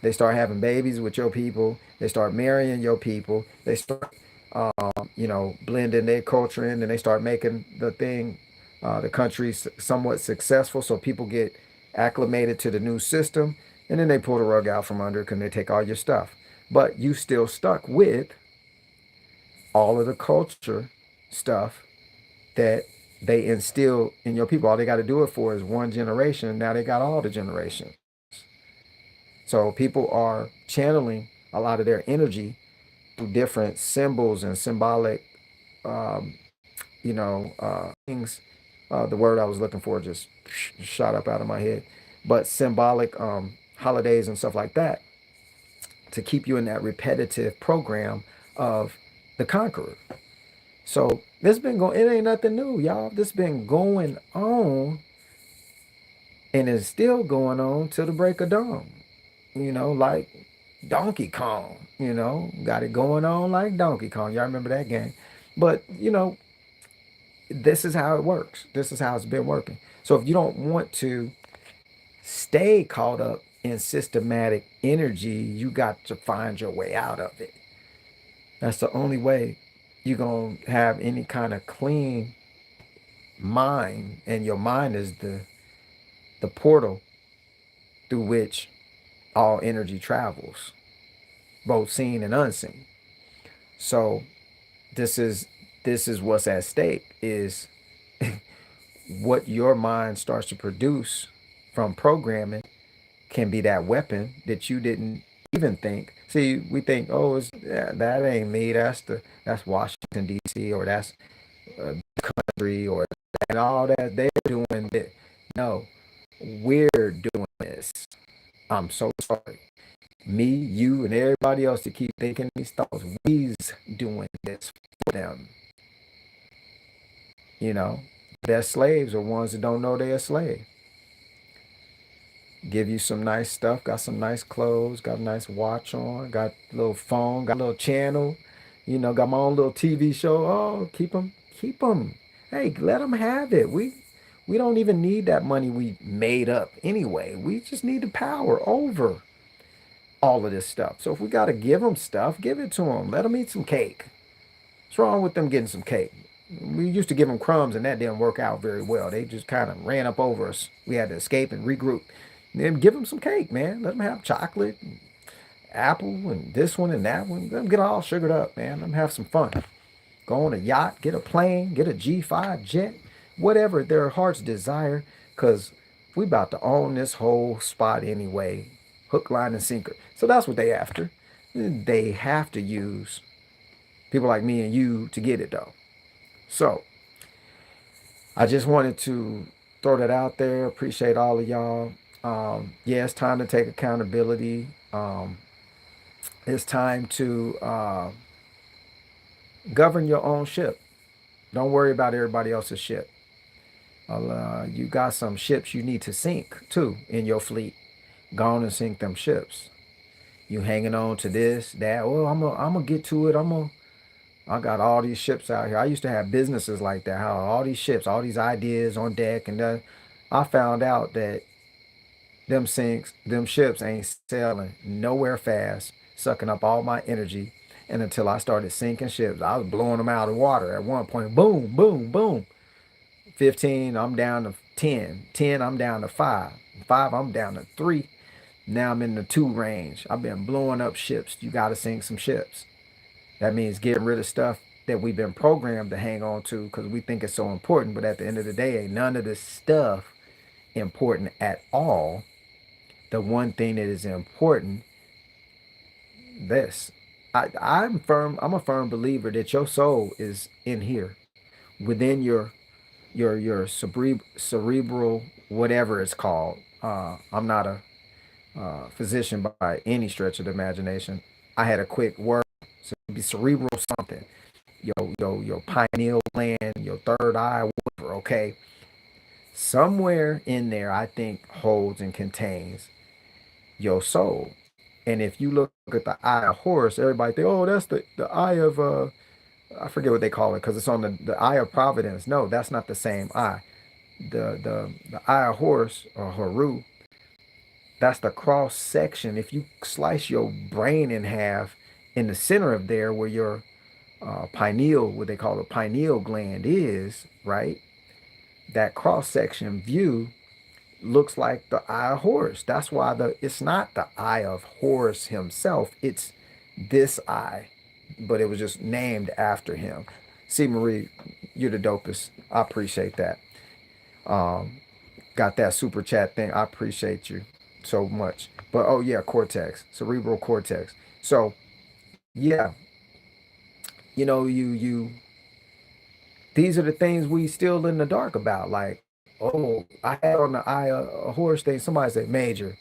They start having babies with your people. They start marrying your people. They start, blending their culture in, and they start making the country somewhat successful. So people get acclimated to the new system, and then they pull the rug out from under because they take all your stuff. But you still stuck with all of the culture stuff that they instill in your people. All they got to do it for is one generation. Now they got all the generations. So people are channeling a lot of their energy through different symbols and symbolic, um, things. The word I was looking for just shot up out of my head. But symbolic holidays and stuff like that to keep you in that repetitive program of the conqueror. So this been going. It ain't nothing new, y'all. This been going on, and it's still going on till the break of dawn. Like Donkey Kong. Got it going on like Donkey Kong. Y'all remember that game? But this is how it works. This is how it's been working. So if you don't want to stay caught up in systematic energy, you got to find your way out of it. That's the only way you're going to have any kind of clean mind, and your mind is the portal through which all energy travels, both seen and unseen. So this is this is what's at stake is what your mind starts to produce from programming can be that weapon that you didn't even think. See, we think, oh, that ain't me. That's Washington D.C. or that's country or and all that they're doing. It. No, we're doing this. I'm so sorry. Me, you, and everybody else to keep thinking these thoughts. We's doing this for them. You know, their slaves are ones that don't know they're a slave. Give you some nice stuff, got some nice clothes, got a nice watch on, got a little phone, got a little channel, got my own little TV show. Oh, keep them. Hey, let them have it. We don't even need that money we made up anyway. We just need the power over all of this stuff. So if we got to give them stuff, give it to them. Let them eat some cake. What's wrong with them getting some cake? We used to give them crumbs and that didn't work out very well. They just kind of ran up over us. We had to escape and regroup. Then give them some cake, man. Let them have chocolate, and apple, and this one and that one. Let them get all sugared up, man. Let them have some fun. Go on a yacht, get a plane, get a G5 jet, whatever their heart's desire, because we about to own this whole spot anyway. Hook, line, and sinker. So that's what they after. They have to use people like me and you to get it though. So I just wanted to throw that out there. Appreciate all of y'all. Yeah, it's time to take accountability. It's time to govern your own ship. Don't worry about everybody else's ship. You got some ships you need to sink too in your fleet. Go on and sink them ships. You hanging on to this, that. Oh, I'm gonna get to it. I got all these ships out here. I used to have businesses like that. How all these ships, all these ideas on deck, and then I found out that them ships ain't sailing nowhere fast, sucking up all my energy. And until I started sinking ships, I was blowing them out of the water. At one point, boom, boom, boom. 15, I'm down to 10. 10, I'm down to 5. 5, I'm down to 3. Now I'm in the 2 range. I've been blowing up ships. You got to sink some ships. That means getting rid of stuff that we've been programmed to hang on to because we think it's so important. But at the end of the day, ain't none of this stuff important at all. The one thing that is important, this. I'm a firm believer that your soul is in here, within your cerebral, whatever it's called. I'm not a physician by any stretch of the imagination. I had a quick word. So it'd be cerebral something. Your pineal gland, your third eye, whatever. Okay, somewhere in there, I think holds and contains your soul. And if you look at the eye of Horus, everybody think, oh, that's the eye of I forget what they call it because it's on the eye of Providence. No, that's not the same eye. The eye of Horus or Haru, that's the cross section. If you slice your brain in half, in the center of there where your pineal, what they call the pineal gland is, right? That cross section view looks like the eye of Horus. That's why it's not the eye of Horus himself. It's this eye, but it was just named after him. See, Marie, you're the dopest. I appreciate that. Um, got that super chat thing. I appreciate you so much. But oh yeah, cortex, cerebral cortex. So yeah, you these are the things we still in the dark about. Like, oh, I had on the eye a horse thing. Somebody said, Major,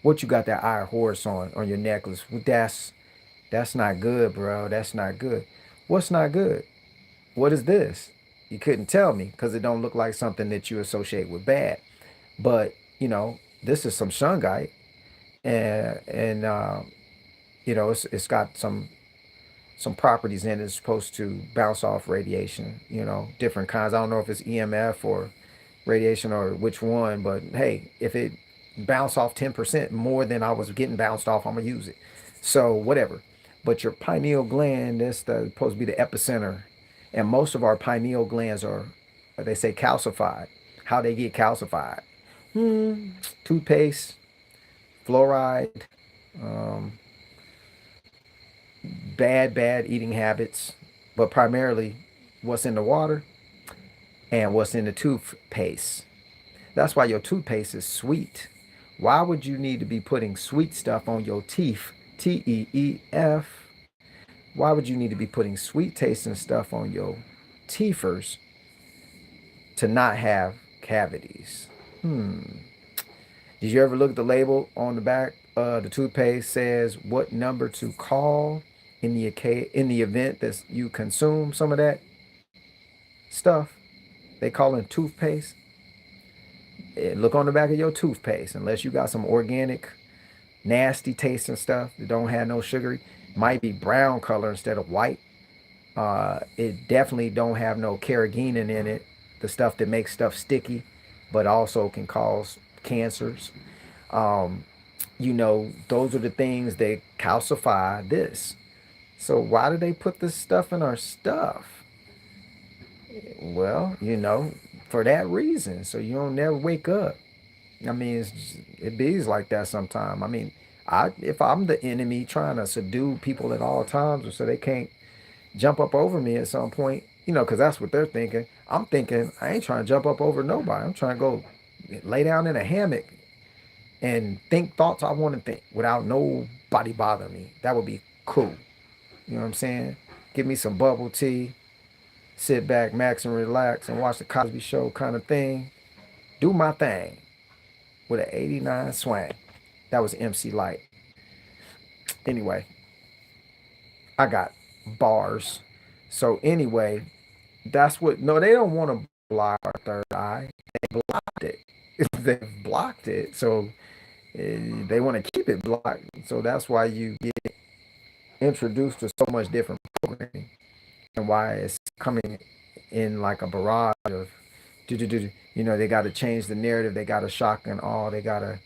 what you got that eye of horse on your necklace? Well, that's not good, bro. That's not good. What's not good? What is this? You couldn't tell me because it don't look like something that you associate with bad. But this is some shungite, and it's got some properties in it. It's supposed to bounce off radiation, different kinds. I don't know if it's EMF or radiation or which one, but hey, if it bounce off 10% more than I was getting bounced off, I'm gonna use it. So whatever. But your pineal gland, supposed to be the epicenter. And most of our pineal glands are, they say, calcified. How they get calcified? Toothpaste, fluoride, um, bad eating habits, but primarily what's in the water and what's in the toothpaste. That's why your toothpaste is sweet. Why would you need to be putting sweet stuff on your teeth? TEEF. Why would you need to be putting sweet tasting stuff on your teethers to not have cavities? Did you ever look at the label on the back? The toothpaste says what number to call in the event that you consume some of that stuff. They call it toothpaste. Look on the back of your toothpaste. Unless you got some organic, nasty tasting stuff that don't have no sugary, might be brown color instead of white. It definitely don't have no carrageenan in it, the stuff that makes stuff sticky, but also can cause cancers. Um, those are the things that calcify this. So why do they put this stuff in our stuff? Well, for that reason, so you don't never wake up. I mean, it bees like that sometime. I mean, if I'm the enemy trying to subdue people at all times, so they can't jump up over me at some point, because that's what they're thinking. I'm thinking I ain't trying to jump up over nobody. I'm trying to go lay down in a hammock and think thoughts I want to think without nobody bothering me. That would be cool. You know what I'm saying? Give me some bubble tea, sit back, max, and relax, and watch the Cosby Show kind of thing. Do my thing with an 89 swing. That was MC Light. Anyway, I got bars. So anyway, that's what. No, they don't want to block our third eye. They blocked it. They've blocked it. So they want to keep it blocked. So that's why you get introduced to so much different programming and why it's coming in like a barrage of they got to change the narrative. They got to shock and awe. They got to.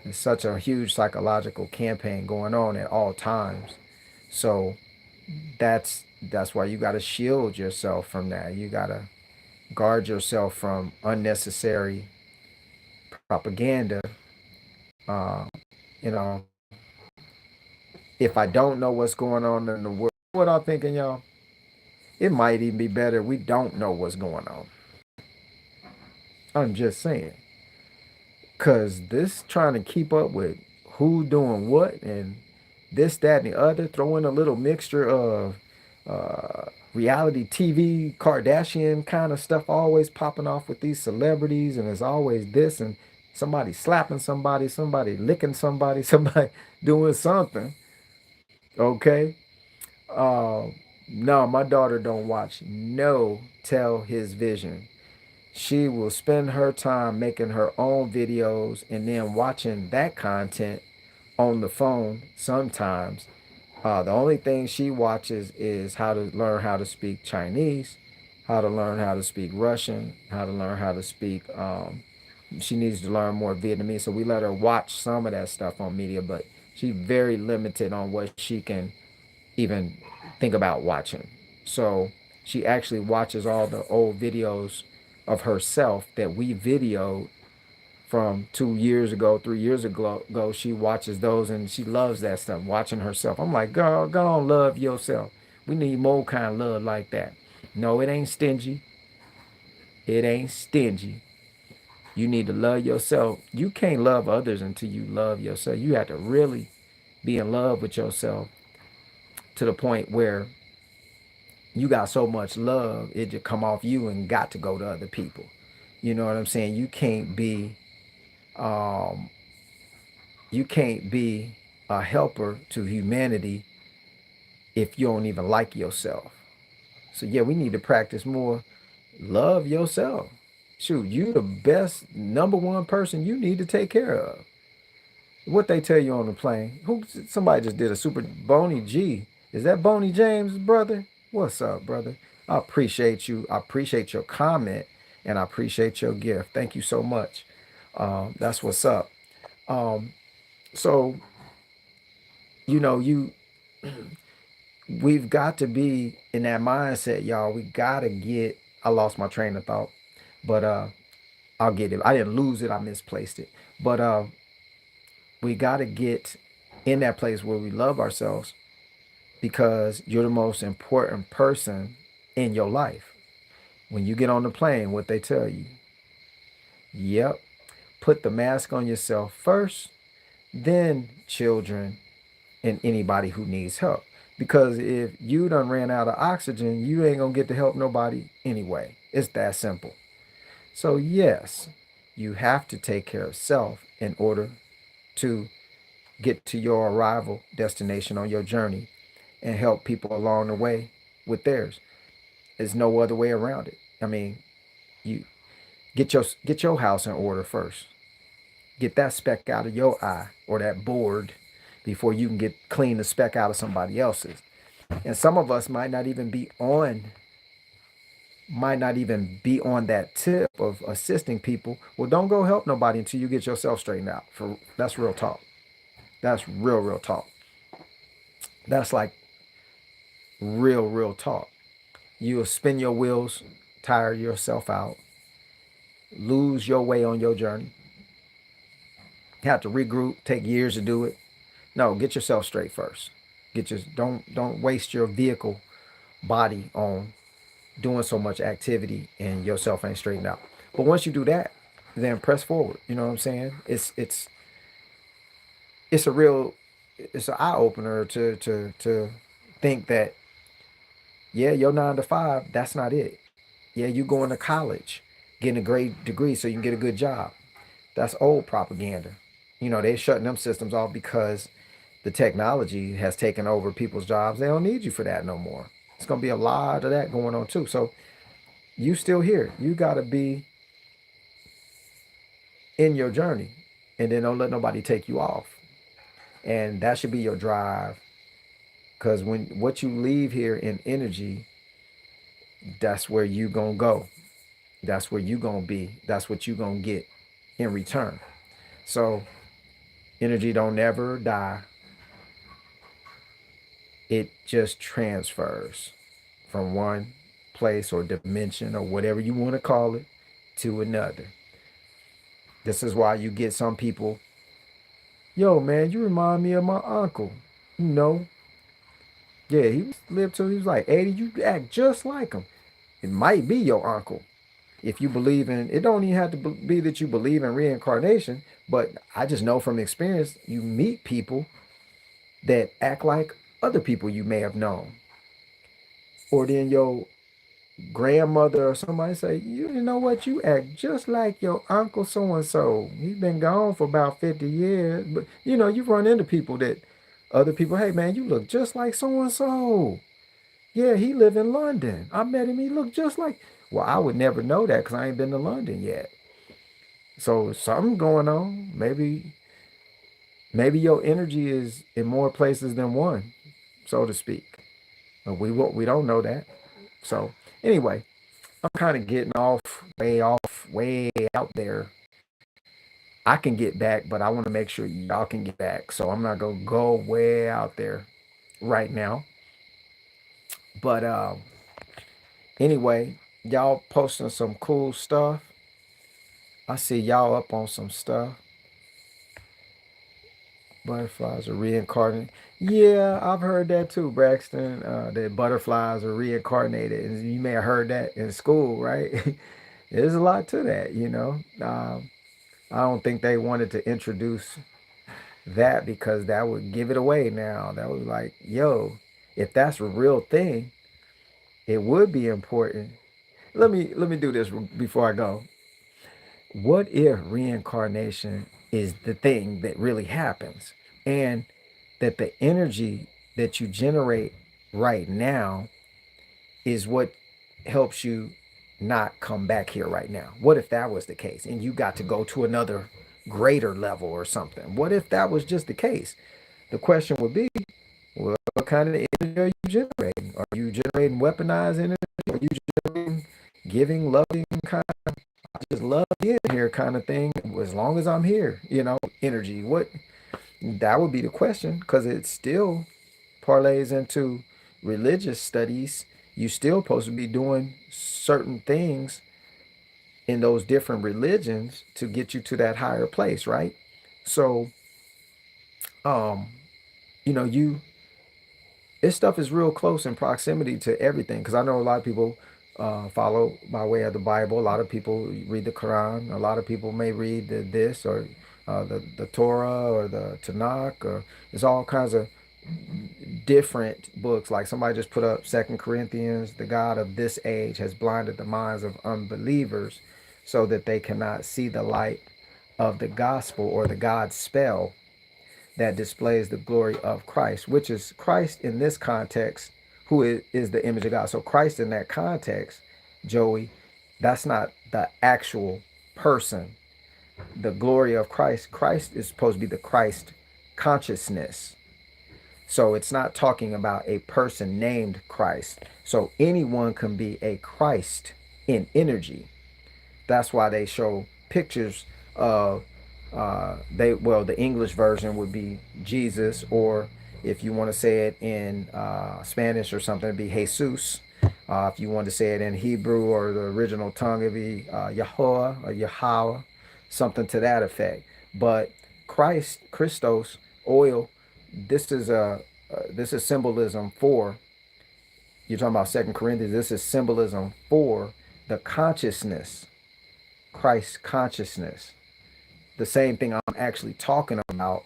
It's such a huge psychological campaign going on at all times. So that's why you got to shield yourself from that. You got to guard yourself from unnecessary propaganda. Uh, you know, if I don't know what's going on in the world, what I'm thinking, y'all, it might even be better we don't know what's going on. I'm just saying. Cause this trying to keep up with who doing what and this, that, and the other, throw in a little mixture of reality TV, Kardashian kind of stuff always popping off with these celebrities, and there's always this and somebody slapping somebody, somebody licking somebody, somebody doing something. Okay. Uh, no, my daughter don't watch no Tell His Vision. She will spend her time making her own videos and then watching that content on the phone sometimes. The only thing she watches is how to learn how to speak Chinese, how to learn how to speak Russian, how to learn how to speak. She needs to learn more Vietnamese, so we let her watch some of that stuff on media, but she's very limited on what she can even think about watching. So she actually watches all the old videos of herself that we videoed from 2 years ago, 3 years ago. She watches those and she loves that stuff, watching herself. I'm like, girl, go on, love yourself. We need more kind of love like that. No, it ain't stingy. It ain't stingy. You need to love yourself. You can't love others until you love yourself. You have to really be in love with yourself to the point where you got so much love, it just come off you and got to go to other people. You know what I'm saying? Um, you can't be a helper to humanity if you don't even like yourself. So yeah, we need to practice more. Love yourself. Shoot, you the best number one person you need to take care of. What they tell you on the plane? Who? Somebody just did a super Boney G. Is that Boney James' brother? What's up, brother? I appreciate you. I appreciate your comment, and I appreciate your gift. Thank you so much. That's what's up. Um, so you we've got to be in that mindset, y'all. We gotta get. I lost my train of thought, but I'll get it. I didn't lose it. I misplaced it. But we gotta get in that place where we love ourselves because you're the most important person in your life. When you get on the plane, what they tell you, yep, put the mask on yourself first, then children and anybody who needs help. Because if you done ran out of oxygen, you ain't gonna get to help nobody anyway. It's that simple. So yes, you have to take care of self in order to get to your arrival destination on your journey and help people along the way with theirs. There's no other way around it. I mean, you get your house in order first. Get that speck out of your eye or that board before you can get clean the speck out of somebody else's. And some of us might not even be on that tip of assisting people. Well, don't go help nobody until you get yourself straightened out. For that's real talk. That's real talk. That's like real talk. You'll spin your wheels, tire yourself out, lose your way on your journey, have to regroup, take years to do it. No, get yourself straight first. Don't waste your vehicle body on doing so much activity and yourself ain't straightened out. But once you do that, then press forward. You know what I'm saying? It's a real it's an eye opener to think that, yeah, your 9 to 5, that's not it. Yeah, you going to college, getting a great degree so you can get a good job. That's old propaganda. You know, they're shutting them systems off because the technology has taken over people's jobs. They don't need you for that no more. It's gonna be a lot of that going on too. So you still here. You gotta be in your journey, and then don't let nobody take you off. And that should be your drive. Because when what you leave here in energy, that's where you gonna go. That's where you gonna be. That's what you gonna get in return. So energy don't never die. It just transfers from one place or dimension or whatever you want to call it to another. This is why you get some people, yo, man, you remind me of my uncle. You know, yeah, he lived till he was like 80. You act just like him. It might be your uncle. If you believe in, it don't even have to be that you believe in reincarnation, but I just know from experience, you meet people that act like other people you may have known. Or then your grandmother or somebody say, you know what, you act just like your uncle so and so. He's been gone for about 50 years. But you run into people that other people, hey man, you look just like so and so. Yeah, he live in London. I met him, he looked just like. Well, I would never know that because I ain't been to London yet. So something going on. Maybe your energy is in more places than one, so to speak. But we don't know that. So anyway, I'm kind of getting off, way out there. I can get back, but I want to make sure y'all can get back. So I'm not gonna go way out there right now. But anyway, y'all posting some cool stuff. I see y'all up on some stuff. Butterflies are reincarnated. Yeah, I've heard that too, Braxton. That butterflies are reincarnated, and you may have heard that in school, right? There's a lot to that. I don't think they wanted to introduce that because that would give it away now. That was like, yo, if that's a real thing, it would be important. Let me do this before I go. What if reincarnation is the thing that really happens and that the energy that you generate right now is what helps you not come back here right now? What if that was the case and you got to go to another greater level or something? What if that was just the case? The question would be, well, what kind of energy are you generating? Are you generating weaponized energy? Are you generating giving, loving kind of, I just love being here kind of thing as long as I'm here, energy? What That would be the question because it still parlays into religious studies. You still supposed to be doing certain things in those different religions to get you to that higher place, right? So, um, you this stuff is real close in proximity to everything because I know a lot of people follow by way of the Bible. A lot of people read the Quran. A lot of people may read this or the Torah or the Tanakh, or it's all kinds of different books. Like somebody just put up Second Corinthians, the God of this age has blinded the minds of unbelievers so that they cannot see the light of the gospel or the God spell that displays the glory of Christ, which is Christ in this context, who is the image of God. So Christ in that context, Joey, that's not the actual person. The glory of Christ is supposed to be the Christ consciousness. So it's not talking about a person named Christ. So anyone can be a Christ in energy. That's why they show pictures of the English version would be Jesus, or if you want to say it in Spanish or something, it'd be Jesus. If you want to say it in Hebrew or the original tongue, it'd be Yahweh or Yahweh, something to that effect. But Christ, Christos, oil, this is symbolism for, you're talking about Second Corinthians. This is symbolism for the consciousness, Christ consciousness. The same thing I'm actually talking about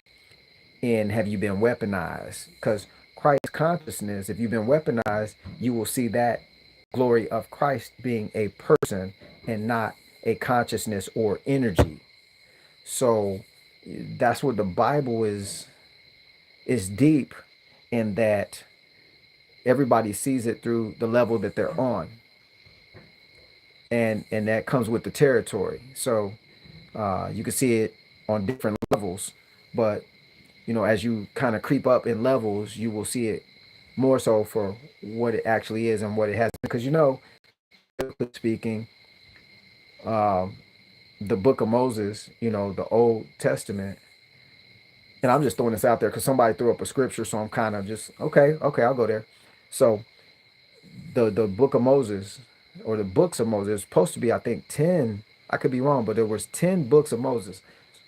in Have You Been Weaponized? Because Christ consciousness, if you've been weaponized, you will see that glory of Christ being a person and not a consciousness or energy. So that's what the Bible is deep in that everybody sees it through the level that they're on. And that comes with the territory. So you can see it on different levels, but as you kind of creep up in levels, you will see it more so for what it actually is and what it has. Because speaking, um, the Book of Moses, the Old Testament, and I'm just throwing this out there because somebody threw up a scripture, so I'm kind of just okay, I'll go there. So the Book of Moses, or the books of Moses, is supposed to be, I think, 10. I could be wrong, but there was 10 books of Moses.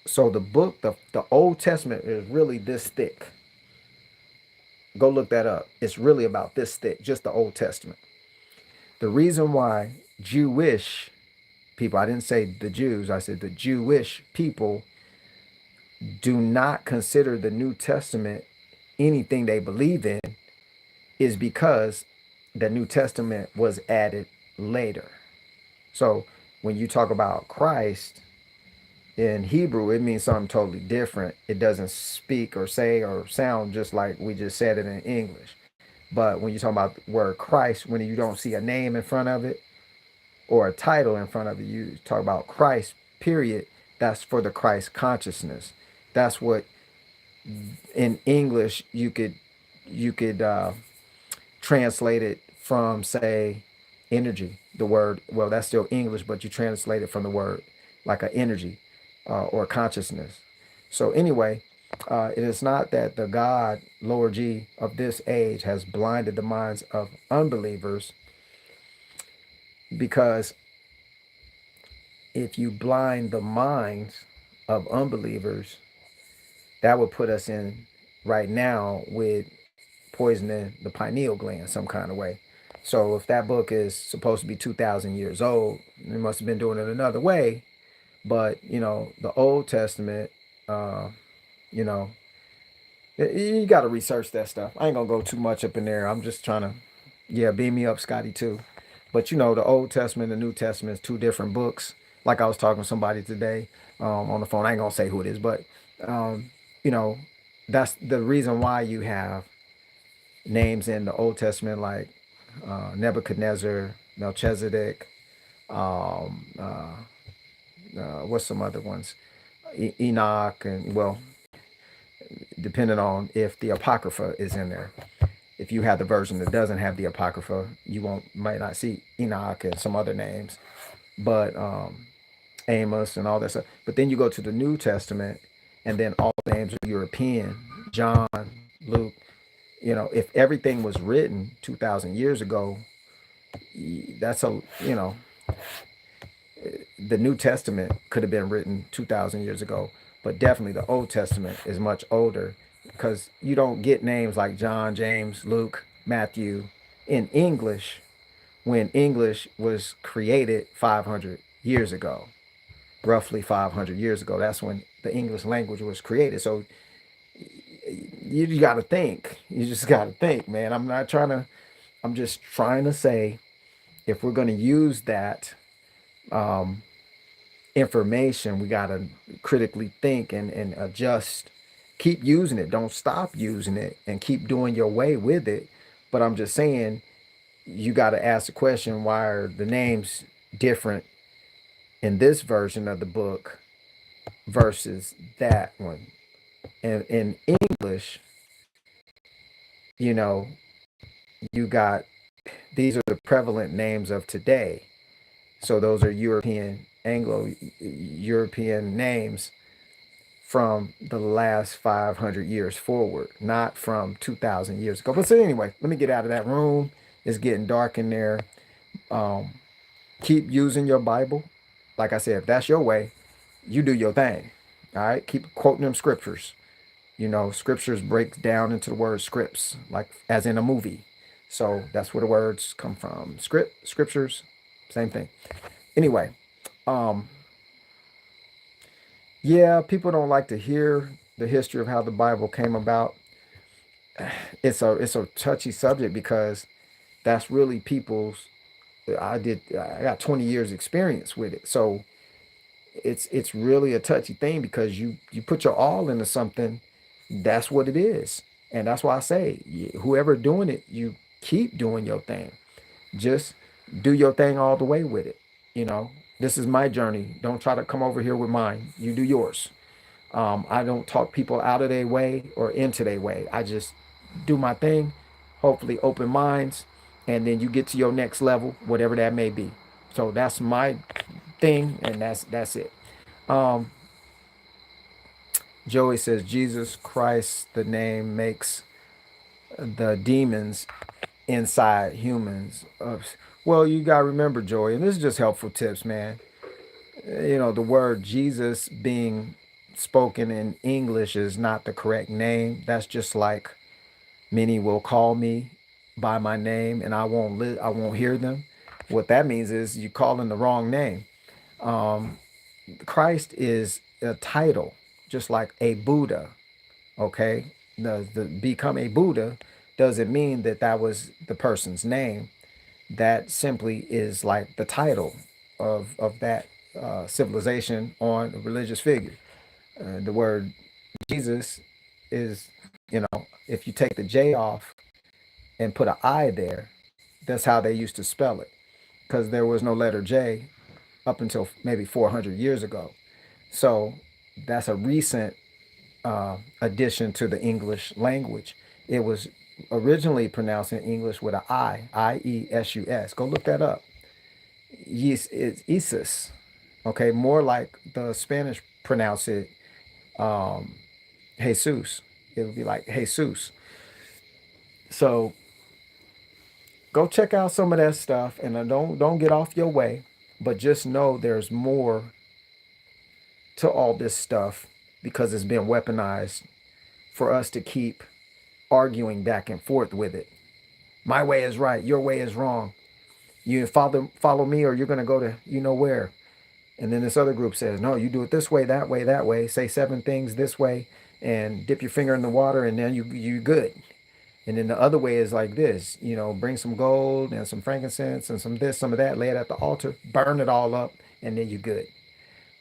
So the Old Testament is really this thick. Go look that up. It's really about this thick, just the Old Testament. The reason why Jewish people, I didn't say the Jews, I said the Jewish people do not consider the New Testament anything they believe in, is because the New Testament was added later. So when you talk about Christ in Hebrew, it means something totally different. It doesn't speak or say or sound just like we just said it in English. But when you talk about the word Christ, when you don't see a name in front of it or a title in front of it, you talk about Christ, period. That's for the Christ consciousness. That's what in English you could translate it from, say, energy. The word, well, that's still English, but you translate it from the word like a energy or consciousness. So anyway, it is not that the God, lower G, of this age has blinded the minds of unbelievers, because if you blind the minds of unbelievers, that would put us in right now with poisoning the pineal gland some kind of way. So if that book is supposed to be 2,000 years old, they must have been doing it another way. But, the Old Testament, uh, you know, you got to research that stuff. I ain't going to go too much up in there. I'm just trying to, yeah, beam me up, Scotty, too. But, the Old Testament and the New Testament is two different books. Like I was talking to somebody today on the phone. I ain't going to say who it is, but, um, you know, that's the reason why you have names in the Old Testament like Nebuchadnezzar, Melchizedek, um, uh, what's some other ones? Enoch, and, well, depending on if the Apocrypha is in there. If you have the version that doesn't have the Apocrypha, you might not see Enoch and some other names, but Amos and all that stuff. But then you go to the New Testament, and then all the names are European: John, Luke. If everything was written 2,000 years ago, that's the New Testament could have been written 2,000 years ago, but definitely the Old Testament is much older, because you don't get names like John, James, Luke, Matthew in English when English was created 500 years ago, roughly 500 years ago. That's when the English language was created. So you got to think. You just got to think, man. I'm just trying to say, if we're going to use that information, we got to critically think and adjust. Keep using it. Don't stop using it, and keep doing your way with it. But I'm just saying, you got to ask the question, why are the names different in this version of the book versus that one? And in English, you know, you got these are the prevalent names of today. So those are European, Anglo European names from the last 500 years forward, not from 2,000 years ago. But so anyway, let me get out of that room. It's getting dark in there. Um, keep using your Bible. Like I said, if that's your way, you do your thing. All right. Keep quoting them scriptures. Scriptures breaks down into the word scripts, like as in a movie. So that's where the words come from. Scriptures, same thing. Anyway, um, yeah, people don't like to hear the history of how the Bible came about. It's a touchy subject because that's really people's. I got 20 years experience with it, so it's really a touchy thing because you put your all into something, that's what it is. And that's why I say whoever doing it, you keep doing your thing. Just do your thing all the way with it. you know this is my journey. Don't try to come over here with mine. You do yours. I don't talk people out of their way or into their way. I just do my thing, hopefully open minds, and then you get to your next level, whatever that may be. So that's my thing, and that's it. um Joey says Jesus Christ, the name, makes the demons inside humans. Well, you got to remember, Joey, and this is just helpful tips, man. The word Jesus being spoken in English is not the correct name. That's just like many will call me by my name and I won't hear them. What that means is you calling the wrong name. Um, Christ is a title, just like a Buddha. Okay, the become a Buddha doesn't mean that that was the person's name. That simply is like the title of that civilization on a religious figure. The word Jesus is, if you take the J off and put an I there, that's how they used to spell it, because there was no letter J up until maybe 400 years ago. So that's a recent addition to the English language. It was originally pronounced in English with an I-E-S-U-S. Go look that up. Yes, it's Isis. Okay, more like the Spanish pronounce it, um, Jesus. It would be like Jesus. So go check out some of that stuff, and don't get off your way, but just know there's more to all this stuff because it's been weaponized for us to keep arguing back and forth with it. My way is right, your way is wrong. You follow me, or you're gonna go to where. And then this other group says, no, you do it this way, that way, that way. Say 7 things this way, and dip your finger in the water, and then you good. And then the other way is like this, bring some gold and some frankincense and some this, some of that, lay it at the altar, burn it all up, and then you good.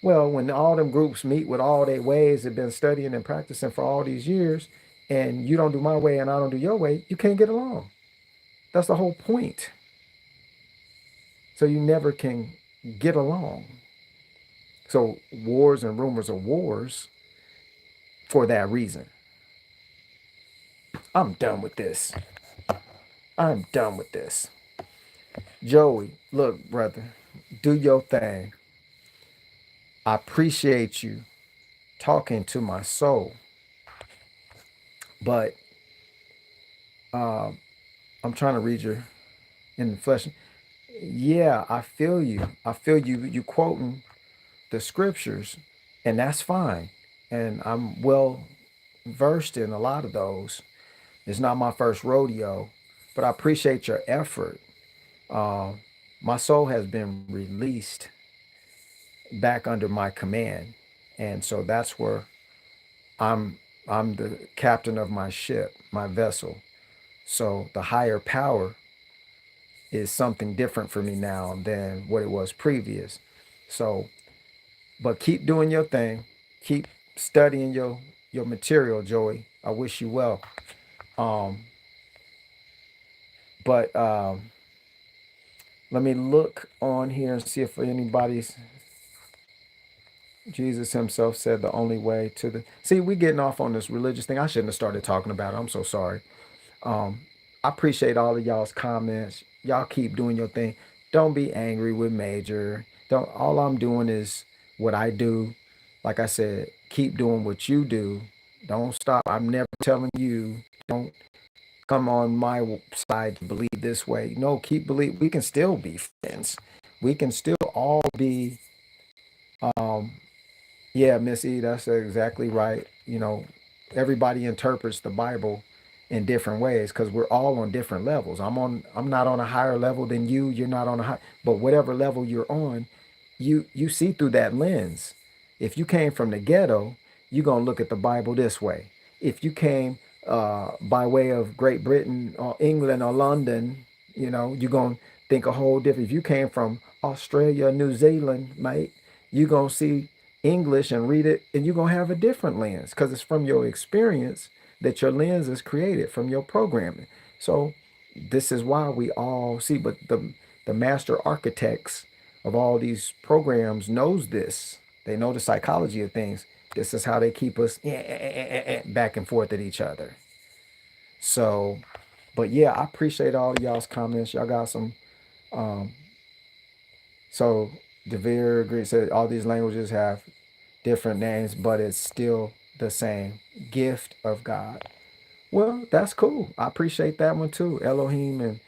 Well, when all them groups meet with all their ways they've been studying and practicing for all these years, and you don't do my way and I don't do your way, you can't get along. That's the whole point. So you never can get along. So wars and rumors of wars for that reason. I'm done with this. I'm done with this. Joey, look, brother, do your thing. I appreciate you talking to my soul, but I'm trying to read your in the flesh. Yeah, I feel you. I feel you. You quoting the scriptures, and that's fine. And I'm well versed in a lot of those. It's not my first rodeo, but I appreciate your effort. Um, my soul has been released back under my command, and so that's where I'm. I'm the captain of my ship, my vessel. So the higher power is something different for me now than what it was previous. So, but keep doing your thing. Keep studying your material, Joey. I wish you well. Um, but let me look on here and see if anybody's. Jesus himself said the only way to the. See, we getting off on this religious thing. I shouldn't have started talking about it. I'm so sorry. I appreciate all of y'all's comments. Y'all keep doing your thing. Don't be angry with Major. Don't. All I'm doing is what I do. Like I said, keep doing what you do. Don't stop. I'm never telling you. Don't come on my side to believe this way. No, keep believe. We can still be friends. We can still all be. Um, yeah, Miss E, that's exactly right. Everybody interprets the Bible in different ways because we're all on different levels. I'm not on a higher level than you. You're not on a high, but whatever level you're on, you see through that lens. If you came from the ghetto, you're gonna look at the Bible this way. If you came by way of Great Britain or England or London, you're gonna think a whole different. If you came from Australia, New Zealand, mate, you're gonna see English and read it, and you're gonna have a different lens because it's from your experience that your lens is created from your programming. So this is why we all see, but the master architects of all these programs knows this. They know the psychology of things. This is how they keep us back and forth at each other. So, but yeah, I appreciate all of y'all's comments. Y'all got some. Um, so Devere agreed said all these languages have different names, but it's still the same gift of God. Well, that's cool. I appreciate that one too. Elohim and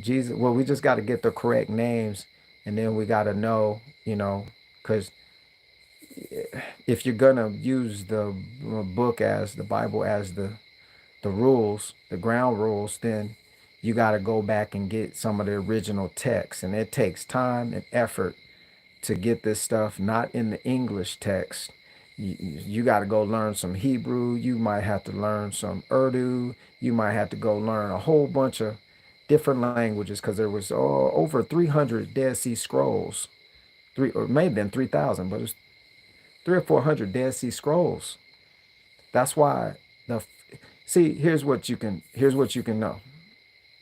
Jesus. Well, we just got to get the correct names, and then we got to know, because if you're gonna use the book as the Bible as the rules, the ground rules, then you got to go back and get some of the original text, and it takes time and effort to get this stuff not in the English text. You got to go learn some Hebrew. You might have to learn some Urdu. You might have to go learn a whole bunch of different languages because there was over 300 Dead Sea Scrolls, three or maybe been 3,000, but it's three or 400 Dead Sea Scrolls. That's why the see here's what you can know.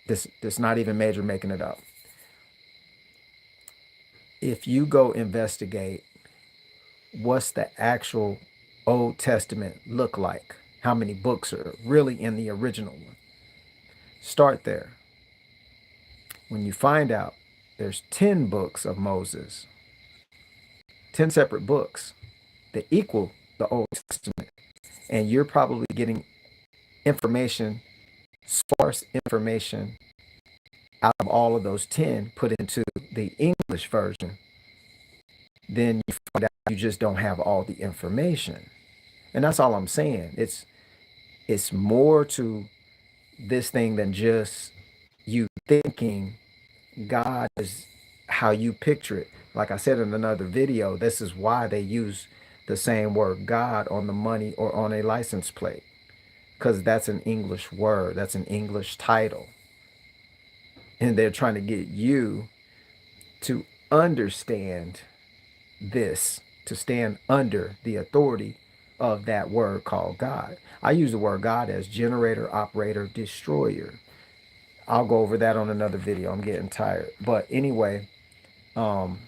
This not even Major making it up. If you go investigate what's the actual Old Testament look like, how many books are really in the original one, start there. When you find out there's 10 books of Moses, 10 separate books that equal the Old Testament, and you're probably getting information, sparse information out of all of those 10 put into the English version, then you find out you just don't have all the information. And that's all I'm saying. It's more to this thing than just you thinking God is how you picture it. Like I said in another video, this is why they use the same word God on the money or on a license plate, because that's an English word, that's an English title. And they're trying to get you to understand this, to stand under the authority of that word called God. I use the word God as generator, operator, destroyer. I'll go over that on another video. I'm getting tired. But anyway, um,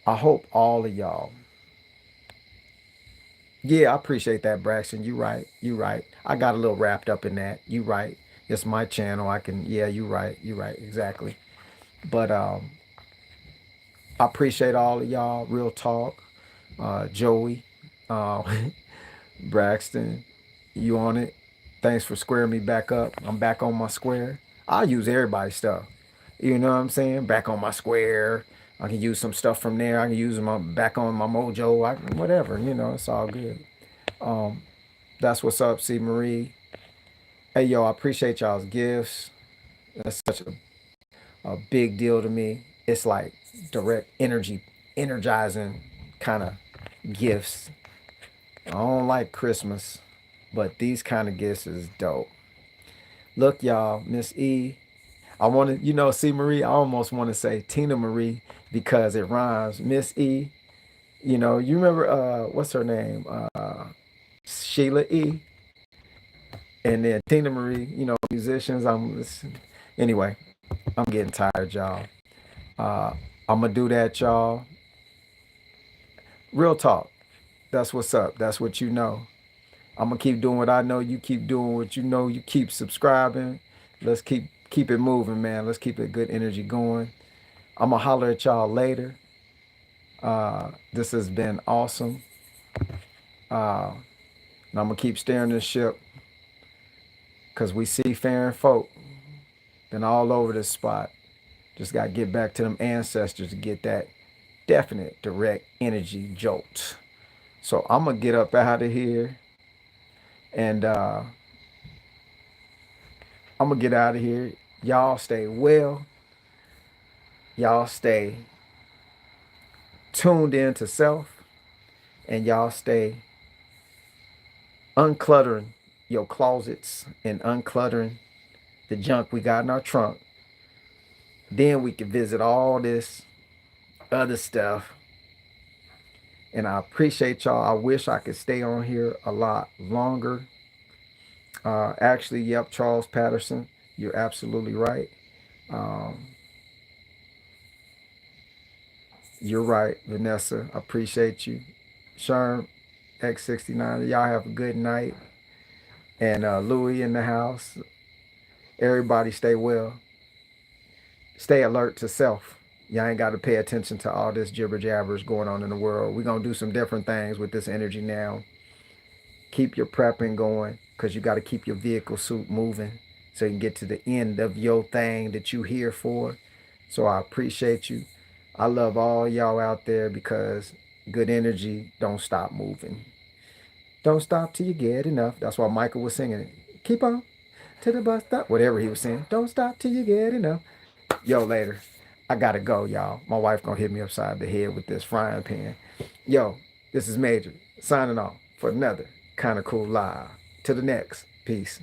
I hope all of y'all. Yeah, I appreciate that, Braxton. You right. You right. I got a little wrapped up in that. You right. It's my channel. I can. Yeah, you right. You right. Exactly. But I appreciate all of y'all. Real talk. Joey, uh, Braxton, you on it? Thanks for squaring me back up. I'm back on my square. I use everybody's stuff. You know what I'm saying? Back on my square. I can use some stuff from there. I can use my back on my mojo. Whatever. It's all good. Um, that's what's up, C. Marie. Hey, yo, I appreciate y'all's gifts. That's such a big deal to me. It's like direct energy, energizing kind of gifts. I don't like Christmas, but these kind of gifts is dope. Look, y'all, Miss E. I want to, C. Marie. I almost want to say Tina Marie because it rhymes. Miss E. You remember what's her name? Sheila E. And then Tina Marie. Musicians. Anyway. I'm getting tired, y'all. Uh, I'm gonna do that, y'all. Real talk. That's what's up. That's what you know. I'm gonna keep doing what I know. You keep doing what you know. You keep subscribing. Let's keep it moving, man. Let's keep it good energy going. I'm gonna holler at y'all later. This has been awesome. Uh, and I'm gonna keep steering this ship because we see fair folk been all over this spot. Just gotta get back to them ancestors to get that definite direct energy jolt. So I'm gonna get up out of here and I'm gonna get out of here. Y'all stay well. Y'all stay tuned in to self, and y'all stay uncluttering your closets and uncluttering the junk we got in our trunk. Then we can visit all this other stuff. And I appreciate y'all. I wish I could stay on here a lot longer. Actually, yep, Charles Patterson, you're absolutely right. Um, you're right, Vanessa. I appreciate you. Sherm, X69, y'all have a good night. And Louie in the house. Everybody stay well. Stay alert to self. Y'all ain't got to pay attention to all this jibber jabbers going on in the world. We're going to do some different things with this energy now. Keep your prepping going because you got to keep your vehicle suit moving so you can get to the end of your thing that you here for. So I appreciate you. I love all y'all out there because good energy don't stop moving. Don't stop till you get enough. That's why Michael was singing it. Keep on to the bus stop. Whatever he was saying. Don't stop till you get enough. Yo, later. I gotta go, y'all. My wife gonna hit me upside the head with this frying pan. Yo, this is Major signing off for another kind of cool live. To the next. Peace.